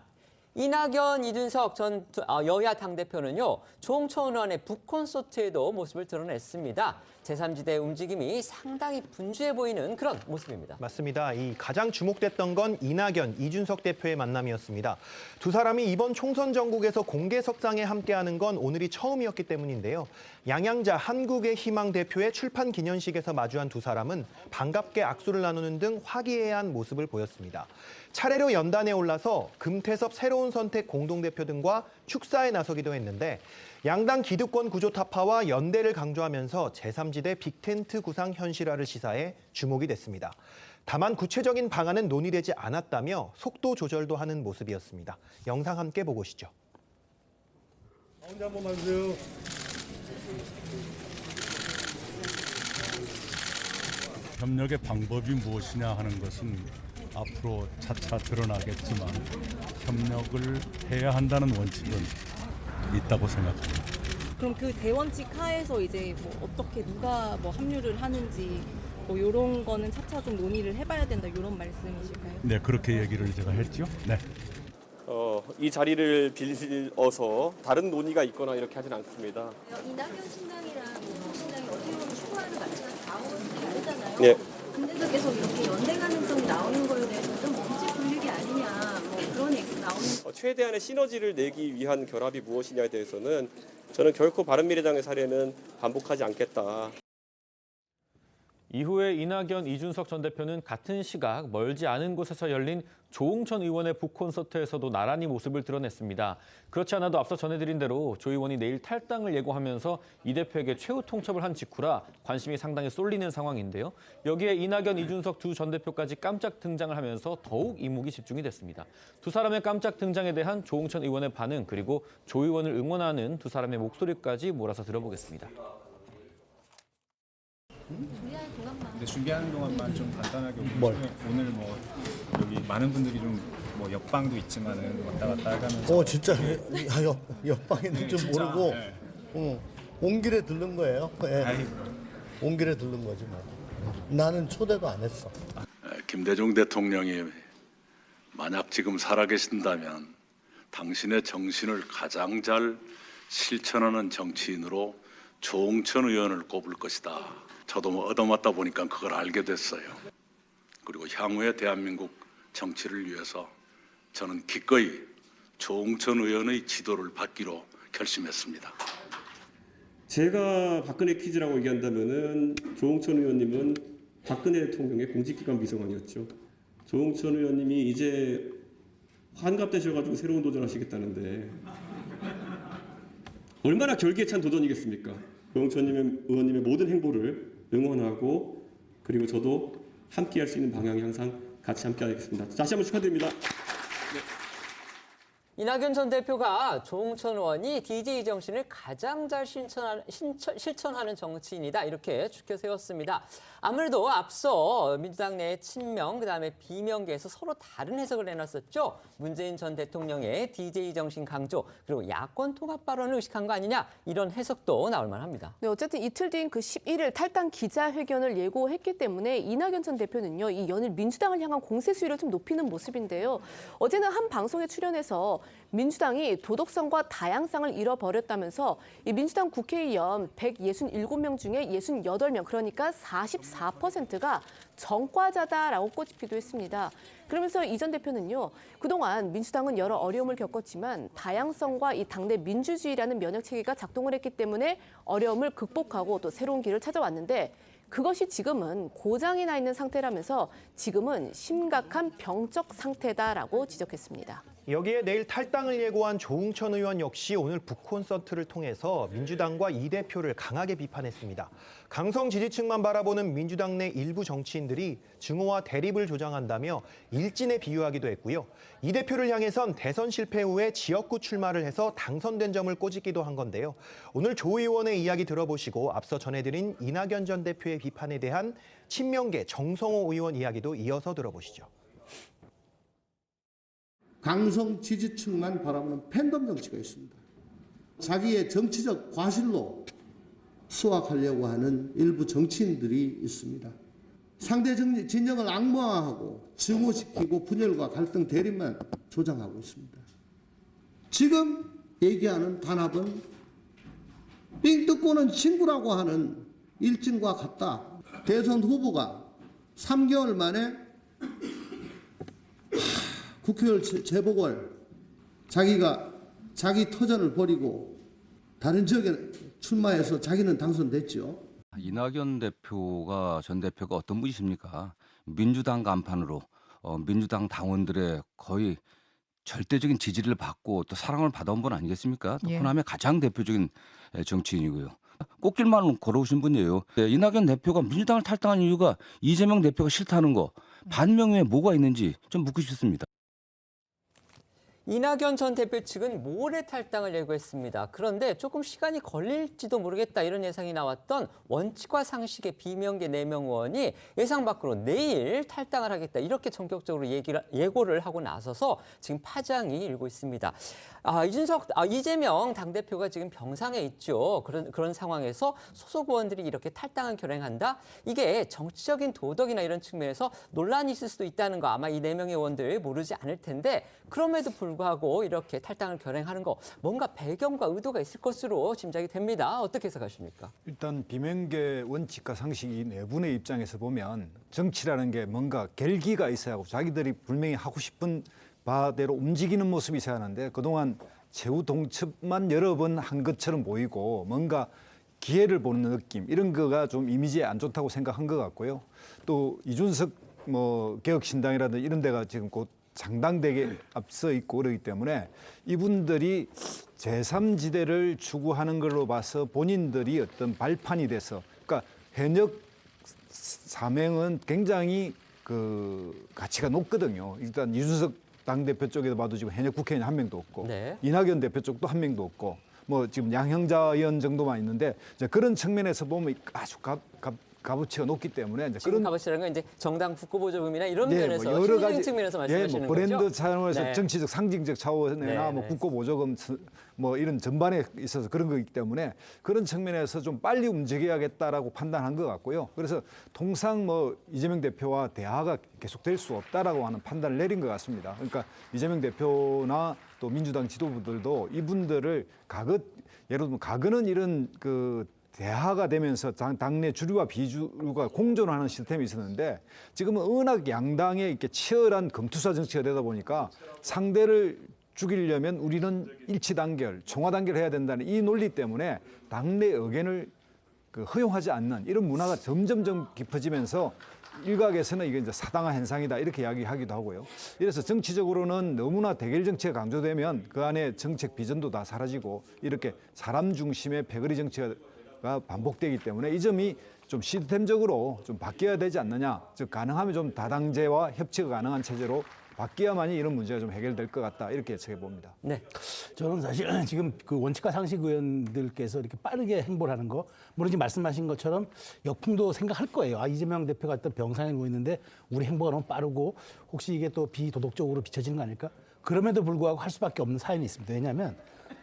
이낙연, 이준석 전 여야 당대표는요, 조응천 의원의 북콘서트에도 모습을 드러냈습니다. 제3지대 움직임이 상당히 분주해 보이는 그런 모습입니다. 맞습니다. 이 가장 주목됐던 건 이낙연, 이준석 대표의 만남이었습니다. 두 사람이 이번 총선 전국에서 공개석상에 함께하는 건 오늘이 처음이었기 때문인데요. 양양자 한국의 희망 대표의 출판 기념식에서 마주한 두 사람은 반갑게 악수를 나누는 등 화기애애한 모습을 보였습니다. 차례로 연단에 올라서 금태섭 새로운 선택 공동대표 등과 축사에 나서기도 했는데 양당 기득권 구조 타파와 연대를 강조하면서 제3지대 빅텐트 구상 현실화를 시사해 주목이 됐습니다. 다만 구체적인 방안은 논의되지 않았다며 속도 조절도 하는 모습이었습니다. 영상 함께 보고 오시죠. 혼자 한 번만 주세요. 협력의 방법이 무엇이냐 하는 것은 앞으로 차차 드러나겠지만 협력을 해야 한다는 원칙은 있다고 생각합니다. 그럼 그 대원칙 하에서 이제 뭐 어떻게 누가 뭐 합류를 하는지 뭐 이런 거는 차차 좀 논의를 해봐야 된다 이런 말씀이실까요? 네, 그렇게 얘기를 제가 했죠. 네. 이 자리를 빌어서 다른 논의가 있거나 이렇게 하진 않습니다. 이낙연 신당이랑 이준석 신당이 어떻게 보면 추구하는 가치가 다 먹었을 때 다르잖아요. 네. 근데도 계속 이렇게 연대 가능성이 나오는 거에 대해서 좀 문제 분리기 아니냐 뭐 그런 얘기가 나오는. 최대한의 시너지를 내기 위한 결합이 무엇이냐에 대해서는 저는 결코 바른미래당의 사례는 반복하지 않겠다. 이후에 이낙연, 이준석 전 대표는 같은 시각 멀지 않은 곳에서 열린 조응천 의원의 북콘서트에서도 나란히 모습을 드러냈습니다. 그렇지 않아도 앞서 전해드린 대로 조 의원이 내일 탈당을 예고하면서 이 대표에게 최후 통첩을 한 직후라 관심이 상당히 쏠리는 상황인데요. 여기에 이낙연, 이준석 두 전 대표까지 깜짝 등장을 하면서 더욱 이목이 집중이 됐습니다. 두 사람의 깜짝 등장에 대한 조응천 의원의 반응 그리고 조 의원을 응원하는 두 사람의 목소리까지 몰아서 들어보겠습니다. 근데 준비하는 동안만 좀 간단하게 오늘 뭐 여기 많은 분들이 좀 뭐 옆방도 있지만은 왔다 갔다 하면서 진짜 옆방에는 좀 진짜, 모르고 네. 온 길에 들른 거예요. 예. 아이고. 온 길에 들른 거지 뭐. 나는 초대도 안 했어. 김대중 대통령이 만약 지금 살아계신다면 당신의 정신을 가장 잘 실천하는 정치인으로 조응천 의원을 꼽을 것이다. 저도 뭐 얻어맞다 보니까 그걸 알게 됐어요. 그리고 향후의 대한민국 정치를 위해서 저는 기꺼이 조응천 의원의 지도를 받기로 결심했습니다. 제가 박근혜 퀴즈라고 얘기한다면은 조응천 의원님은 박근혜 대통령의 공직기관 비서관이었죠. 조응천 의원님이 이제 환갑되셔가지고 새로운 도전하시겠다는데 얼마나 결기에 찬 도전이겠습니까? 조응천 의원님의 모든 행보를 응원하고 그리고 저도 함께할 수 있는 방향이 항상 같이 함께하겠습니다. 다시 한번 축하드립니다. 이낙연 전 대표가 조응천 의원이 DJ 정신을 가장 잘 실천하는 정치인이다 이렇게 추켜 세웠습니다. 아무래도 앞서 민주당 내 친명 그다음에 비명계에서 서로 다른 해석을 해놨었죠. 문재인 전 대통령의 DJ 정신 강조 그리고 야권 통합 발언을 의식한 거 아니냐 이런 해석도 나올 만합니다. 네, 어쨌든 이틀 뒤인 그 11일 탈당 기자회견을 예고했기 때문에 이낙연 전 대표는요 이 연일 민주당을 향한 공세 수위를 좀 높이는 모습인데요. 어제는 한 방송에 출연해서 민주당이 도덕성과 다양성을 잃어버렸다면서 이 민주당 국회의원 167명 중에 68명 그러니까 44%가 정과자다라고 꼬집기도 했습니다. 그러면서 이 전 대표는요. 그동안 민주당은 여러 어려움을 겪었지만 다양성과 이 당내 민주주의라는 면역체계가 작동을 했기 때문에 어려움을 극복하고 또 새로운 길을 찾아왔는데 그것이 지금은 고장이 나 있는 상태라면서 지금은 심각한 병적 상태다라고 지적했습니다. 여기에 내일 탈당을 예고한 조응천 의원 역시 오늘 북콘서트를 통해서 민주당과 이 대표를 강하게 비판했습니다. 강성 지지층만 바라보는 민주당 내 일부 정치인들이 증오와 대립을 조장한다며 일진에 비유하기도 했고요. 이 대표를 향해선 대선 실패 후에 지역구 출마를 해서 당선된 점을 꼬집기도 한 건데요. 오늘 조 의원의 이야기 들어보시고 앞서 전해드린 이낙연 전 대표의 비판에 대한 친명계 정성호 의원 이야기도 이어서 들어보시죠. 강성 지지층만 바라보는 팬덤 정치가 있습니다. 자기의 정치적 과실로 수확하려고 하는 일부 정치인들이 있습니다. 상대 진영을 악마화하고 증오시키고 분열과 갈등 대립만 조장하고 있습니다. 지금 얘기하는 단합은 삥 뜯고는 친구라고 하는 일진과 같다. 대선 후보가 3개월 만에 국회의원 재보궐 자기가 자기 터전을 벌이고 다른 지역에 출마해서 자기는 당선됐죠. 이낙연 대표가 전 대표가 어떤 분이십니까? 민주당 간판으로 민주당 당원들의 거의 절대적인 지지를 받고 또 사랑을 받아온 분 아니겠습니까? 또 호남의 가장 대표적인 정치인이고요. 꽃길만 걸어오신 분이에요. 이낙연 대표가 민주당을 탈당한 이유가 이재명 대표가 싫다는 거 반명에 뭐가 있는지 좀 묻고 싶습니다. 이낙연 전 대표 측은 모레 탈당을 예고했습니다. 그런데 조금 시간이 걸릴지도 모르겠다 이런 예상이 나왔던 원칙과 상식의 비명계 4명 의원이 예상 밖으로 내일 탈당을 하겠다 이렇게 전격적으로 예고를 하고 나서서 지금 파장이 일고 있습니다. 이재명 당대표가 지금 병상에 있죠. 그런 상황에서 소속 의원들이 이렇게 탈당을 결행한다? 이게 정치적인 도덕이나 이런 측면에서 논란이 있을 수도 있다는 거 아마 이 4명의 의원들 모르지 않을 텐데 그럼에도 불구하고 이렇게 탈당을 결행하는 거 뭔가 배경과 의도가 있을 것으로 짐작이 됩니다. 어떻게 해석하십니까? 일단 비명계 원칙과 상식이 네 분의 입장에서 보면 정치라는 게 뭔가 결기가 있어야 하고 자기들이 분명히 하고 싶은 바대로 움직이는 모습이 있어야 하는데 그동안 최후 동첩만 여러 번 한 것처럼 보이고 뭔가 기회를 보는 느낌 이런 거가 좀 이미지에 안 좋다고 생각한 것 같고요. 또 이준석 개혁신당이라든지 이런 데가 지금 곧 장당되게 앞서 있고 그러기 때문에 이분들이 제3지대를 추구하는 걸로 봐서 본인들이 어떤 발판이 돼서 그러니까 현역 사명은 굉장히 가치가 높거든요. 일단 이준석 당대표 쪽에도 봐도 지금 현역 국회의원 1명도 없고 이낙연 대표 쪽도 1명도 없고 뭐 지금 양형자 의원 정도만 있는데 이제 그런 측면에서 보면 아주 값어치가 높기 때문에 이제 지금 값어치라는 건 이제 정당 국고보조금이나 이런 면에서 뭐 여러 가지 측면에서 말씀하시는 브랜드 거죠? 차원에서 정치적 상징적 차원이나 뭐 국고보조금 뭐 이런 전반에 있어서 그런 거기 때문에 그런 측면에서 좀 빨리 움직여야겠다라고 판단한 것 같고요. 그래서 통상 뭐 이재명 대표와 대화가 계속될 수 없다라고 하는 판단을 내린 것 같습니다. 그러니까 이재명 대표나 또 민주당 지도부들도 이분들을 예를 들면 과거는 이런 대화가 되면서 당내 주류와 비주류가 공존하는 시스템이 있었는데 지금은 워낙 양당의 이렇게 치열한 검투사 정치가 되다 보니까 상대를 죽이려면 우리는 일치단결, 총화단결을 해야 된다는 이 논리 때문에 당내 의견을 허용하지 않는 이런 문화가 점점 깊어지면서 일각에서는 이게 이제 사당화 현상이다 이렇게 이야기하기도 하고요. 이래서 정치적으로는 너무나 대결 정치가 강조되면 그 안에 정책 비전도 다 사라지고 이렇게 사람 중심의 패거리 정치가 반복되기 때문에 이 점이 좀 시스템적으로 좀 바뀌어야 되지 않느냐. 즉 가능하면 좀 다당제와 협치가 가능한 체제로 바뀌어야만이 이런 문제가 좀 해결될 것 같다 이렇게 예측해 봅니다. 네, 저는 사실 지금 원칙과 상식 의원들께서 이렇게 빠르게 행보를 하는 거, 물론 지금 말씀하신 것처럼 역풍도 생각할 거예요. 이재명 대표가 어떤 병상에 누워 있는데 우리 행보가 너무 빠르고 혹시 이게 또 비도덕적으로 비춰지는 거 아닐까? 그럼에도 불구하고 할 수밖에 없는 사연이 있습니다. 왜냐하면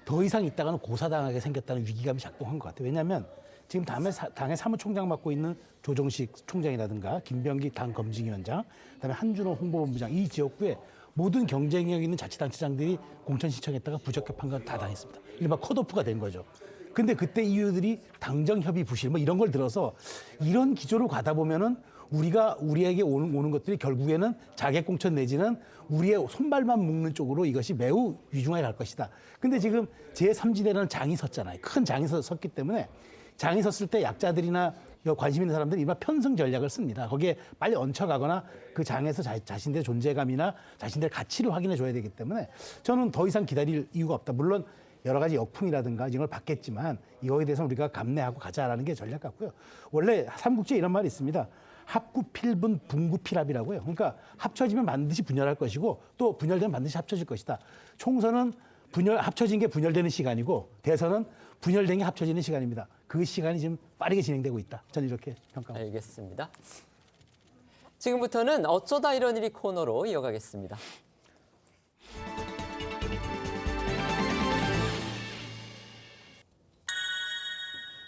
더 이상 있다가는 고사당하게 생겼다는 위기감이 작동한 것 같아요. 왜냐하면 지금 당의 사무총장 맡고 있는 조정식 총장이라든가 김병기 당 검증위원장, 그다음에 한준호 홍보본부장 이 지역구에 모든 경쟁력 있는 자치단체장들이 공천 신청했다가 부적격한 건 다 당했습니다. 이른바 컷오프가 된 거죠. 근데 그때 이유들이 당정 협의 부실 뭐 이런 걸 들어서 이런 기조로 가다 보면은 우리에게 오는 것들이 결국에는 자객 공천 내지는 우리의 손발만 묶는 쪽으로 이것이 매우 위중하게 갈 것이다. 근데 지금 제3지대라는 장이 섰잖아요. 큰 장이 섰기 때문에 장이 섰을 때 약자들이나 관심 있는 사람들이 이른바 편승 전략을 씁니다. 거기에 빨리 얹혀가거나 그 장에서 자신들의 존재감이나 자신들의 가치를 확인해 줘야 되기 때문에 저는 더 이상 기다릴 이유가 없다. 물론 여러 가지 역풍이라든가 이런 걸 받겠지만 이거에 대해서 우리가 감내하고 가자라는 게 전략 같고요. 원래 삼국지에 이런 말이 있습니다. 합구필분 분구필합이라고요. 그러니까 합쳐지면 반드시 분열할 것이고 또 분열되면 반드시 합쳐질 것이다. 총선은 합쳐진 게 분열되는 시간이고 대선은 분열된 게 합쳐지는 시간입니다. 그 시간이 지금 빠르게 진행되고 있다. 저는 이렇게 평가합니다. 알겠습니다. 지금부터는 어쩌다 이런 일이 코너로 이어가겠습니다.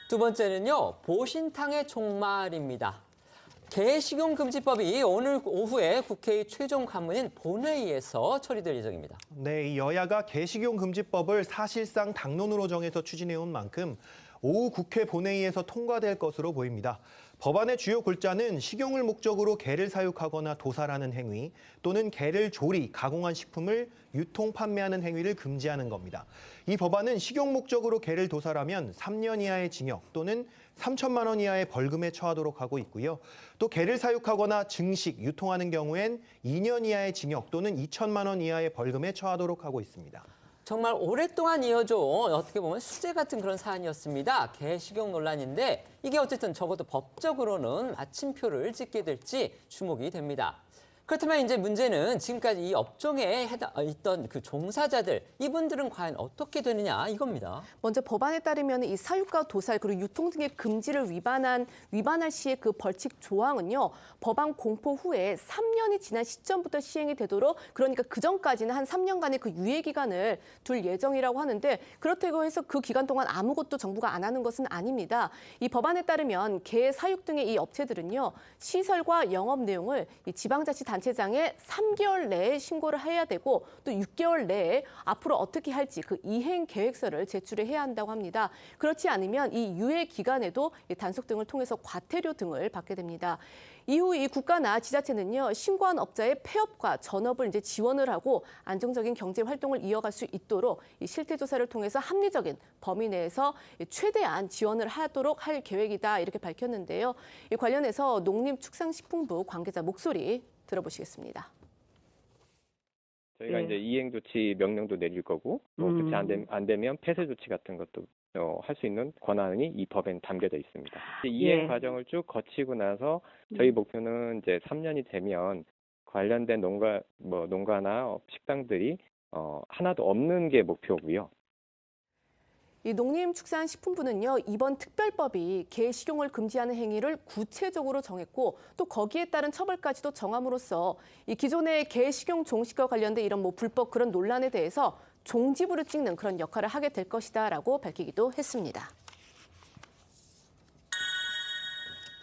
두 번째는요, 보신탕의 종말입니다. 개식용금지법이 오늘 오후에 국회의 최종 관문인 본회의에서 처리될 예정입니다. 네, 여야가 개식용금지법을 사실상 당론으로 정해서 추진해온 만큼 오후 국회 본회의에서 통과될 것으로 보입니다. 법안의 주요 골자는 식용을 목적으로 게를 사육하거나 도살하는 행위 또는 게를 조리, 가공한 식품을 유통, 판매하는 행위를 금지하는 겁니다. 이 법안은 식용 목적으로 게를 도살하면 3년 이하의 징역 또는 3천만 원 이하의 벌금에 처하도록 하고 있고요. 또 게를 사육하거나 증식, 유통하는 경우엔 2년 이하의 징역 또는 2천만 원 이하의 벌금에 처하도록 하고 있습니다. 정말 오랫동안 이어져온 어떻게 보면 수제 같은 그런 사안이었습니다. 게 식용 논란인데 이게 어쨌든 적어도 법적으로는 마침표를 찍게 될지 주목이 됩니다. 그렇다면 이제 문제는 지금까지 이 업종에 있던 그 종사자들, 이분들은 과연 어떻게 되느냐 이겁니다. 먼저 법안에 따르면 이 사육과 도살 그리고 유통 등의 금지를 위반할 시의 그 벌칙 조항은요. 법안 공포 후에 3년이 지난 시점부터 시행이 되도록, 그러니까 그 전까지는 한 3년간의 그 유예 기간을 둘 예정이라고 하는데, 그렇다고 해서 그 기간 동안 아무것도 정부가 안 하는 것은 아닙니다. 이 법안에 따르면 게 사육 등의 이 업체들은요. 시설과 영업 내용을 이 지방자치단체장에 3개월 내에 신고를 해야 되고, 또 6개월 내에 앞으로 어떻게 할지 그 이행 계획서를 제출해야 한다고 합니다. 그렇지 않으면 이 유예 기간에도 단속 등을 통해서 과태료 등을 받게 됩니다. 이후 이 국가나 지자체는요, 신고한 업자의 폐업과 전업을 이제 지원을 하고 안정적인 경제 활동을 이어갈 수 있도록 이 실태 조사를 통해서 합리적인 범위 내에서 최대한 지원을 하도록 할 계획이다, 이렇게 밝혔는데요. 이 관련해서 농림축산식품부 관계자 목소리 들어보시겠습니다. 저희가 이제 이행 조치 명령도 내릴 거고, 또 그렇지 안 되면 폐쇄 조치 같은 것도 할 수 있는 권한이 이 법엔 담겨져 있습니다. 이행 과정을 쭉 거치고 나서 저희 목표는 이제 3년이 되면 관련된 농가나 식당들이 하나도 없는 게 목표고요. 이 농림축산식품부는요, 이번 특별법이 게 식용을 금지하는 행위를 구체적으로 정했고, 또 거기에 따른 처벌까지도 정함으로써 이 기존의 게 식용 종식과 관련된 이런 불법 그런 논란에 대해서 종지부를 찍는 그런 역할을 하게 될 것이다라고 밝히기도 했습니다.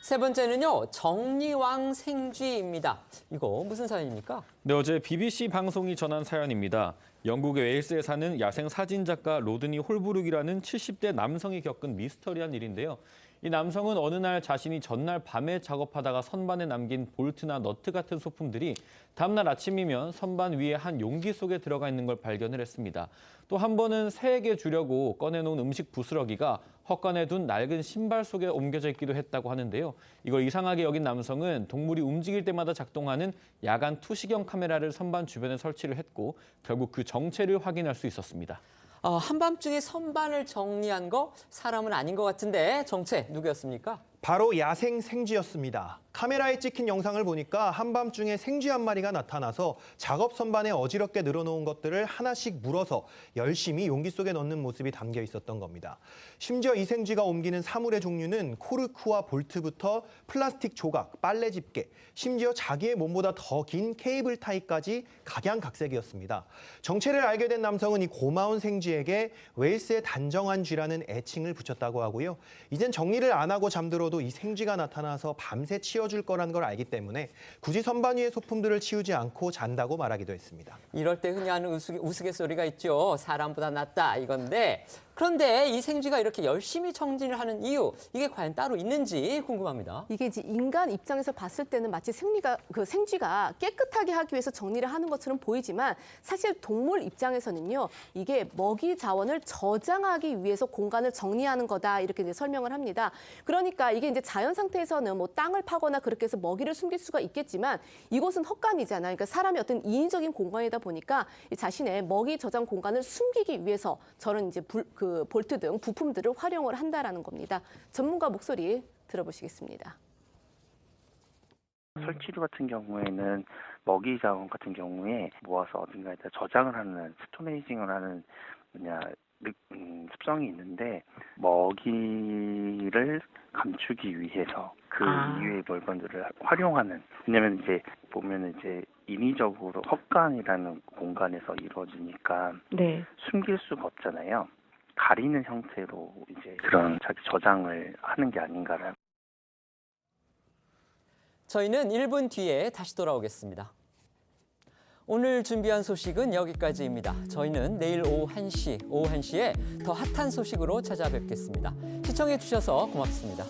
세 번째는요, 정리왕 생쥐입니다. 이거 무슨 사연입니까? 네, 어제 BBC 방송이 전한 사연입니다. 영국의 웨일스에 사는 야생 사진작가 로드니 홀브룩이라는 70대 남성이 겪은 미스터리한 일인데요. 이 남성은 어느 날 자신이 전날 밤에 작업하다가 선반에 남긴 볼트나 너트 같은 소품들이 다음날 아침이면 선반 위에 한 용기 속에 들어가 있는 걸 발견을 했습니다. 또 한 번은 새에게 주려고 꺼내놓은 음식 부스러기가 헛간에 둔 낡은 신발 속에 옮겨져 있기도 했다고 하는데요. 이걸 이상하게 여긴 남성은 동물이 움직일 때마다 작동하는 야간 투시경 카메라를 선반 주변에 설치를 했고, 결국 그 정체를 확인할 수 있었습니다. 한밤중에 선반을 정리한 거 사람은 아닌 것 같은데 정체 누구였습니까? 바로 야생 생쥐였습니다. 카메라에 찍힌 영상을 보니까 한밤중에 생쥐 한 마리가 나타나서 작업 선반에 어지럽게 늘어놓은 것들을 하나씩 물어서 열심히 용기 속에 넣는 모습이 담겨 있었던 겁니다. 심지어 이 생쥐가 옮기는 사물의 종류는 코르크와 볼트부터 플라스틱 조각, 빨래 집게, 심지어 자기의 몸보다 더 긴 케이블 타이까지 각양각색이었습니다. 정체를 알게 된 남성은 이 고마운 생쥐에게 웨일스의 단정한 쥐라는 애칭을 붙였다고 하고요. 이젠 정리를 안 하고 잠들어도 이 생쥐가 나타나서 밤새 치워줄 거라는 걸 알기 때문에 굳이 선반 위의 소품들을 치우지 않고 잔다고 말하기도 했습니다. 이럴 때 흔히 하는 우스갯소리가 있죠. 사람보다 낫다 이건데, 그런데 이 생쥐가 이렇게 열심히 정진을 하는 이유, 이게 과연 따로 있는지 궁금합니다. 이게 이제 인간 입장에서 봤을 때는 마치 생쥐가 깨끗하게 하기 위해서 정리를 하는 것처럼 보이지만, 사실 동물 입장에서는요, 이게 먹이 자원을 저장하기 위해서 공간을 정리하는 거다, 이렇게 이제 설명을 합니다. 그러니까 이게 이제 자연 상태에서는 땅을 파거나 그렇게 해서 먹이를 숨길 수가 있겠지만, 이곳은 헛간이잖아요. 그러니까 사람의 어떤 인위적인 공간이다 보니까 자신의 먹이 저장 공간을 숨기기 위해서 저런 이제 볼트 등 부품들을 활용을 한다라는 겁니다. 전문가 목소리 들어보시겠습니다. 설치류 같은 경우에는 먹이 자원 같은 경우에 모아서 어딘가에다 저장을 하는, 스토레이징을 하는 습성이 있는데, 먹이를 감추기 위해서 그 이외의 물건들을 활용하는, 왜냐면 이제 보면 이제 인위적으로 헛간이라는 공간에서 이루어지니까 숨길 수가 없잖아요. 가리는 형태로 이제 그런 자기 저장을 하는 게 아닌가라는. 저희는 1분 뒤에 다시 돌아오겠습니다. 오늘 준비한 소식은 여기까지입니다. 저희는 내일 오후 1시에 더 핫한 소식으로 찾아뵙겠습니다. 시청해 주셔서 고맙습니다.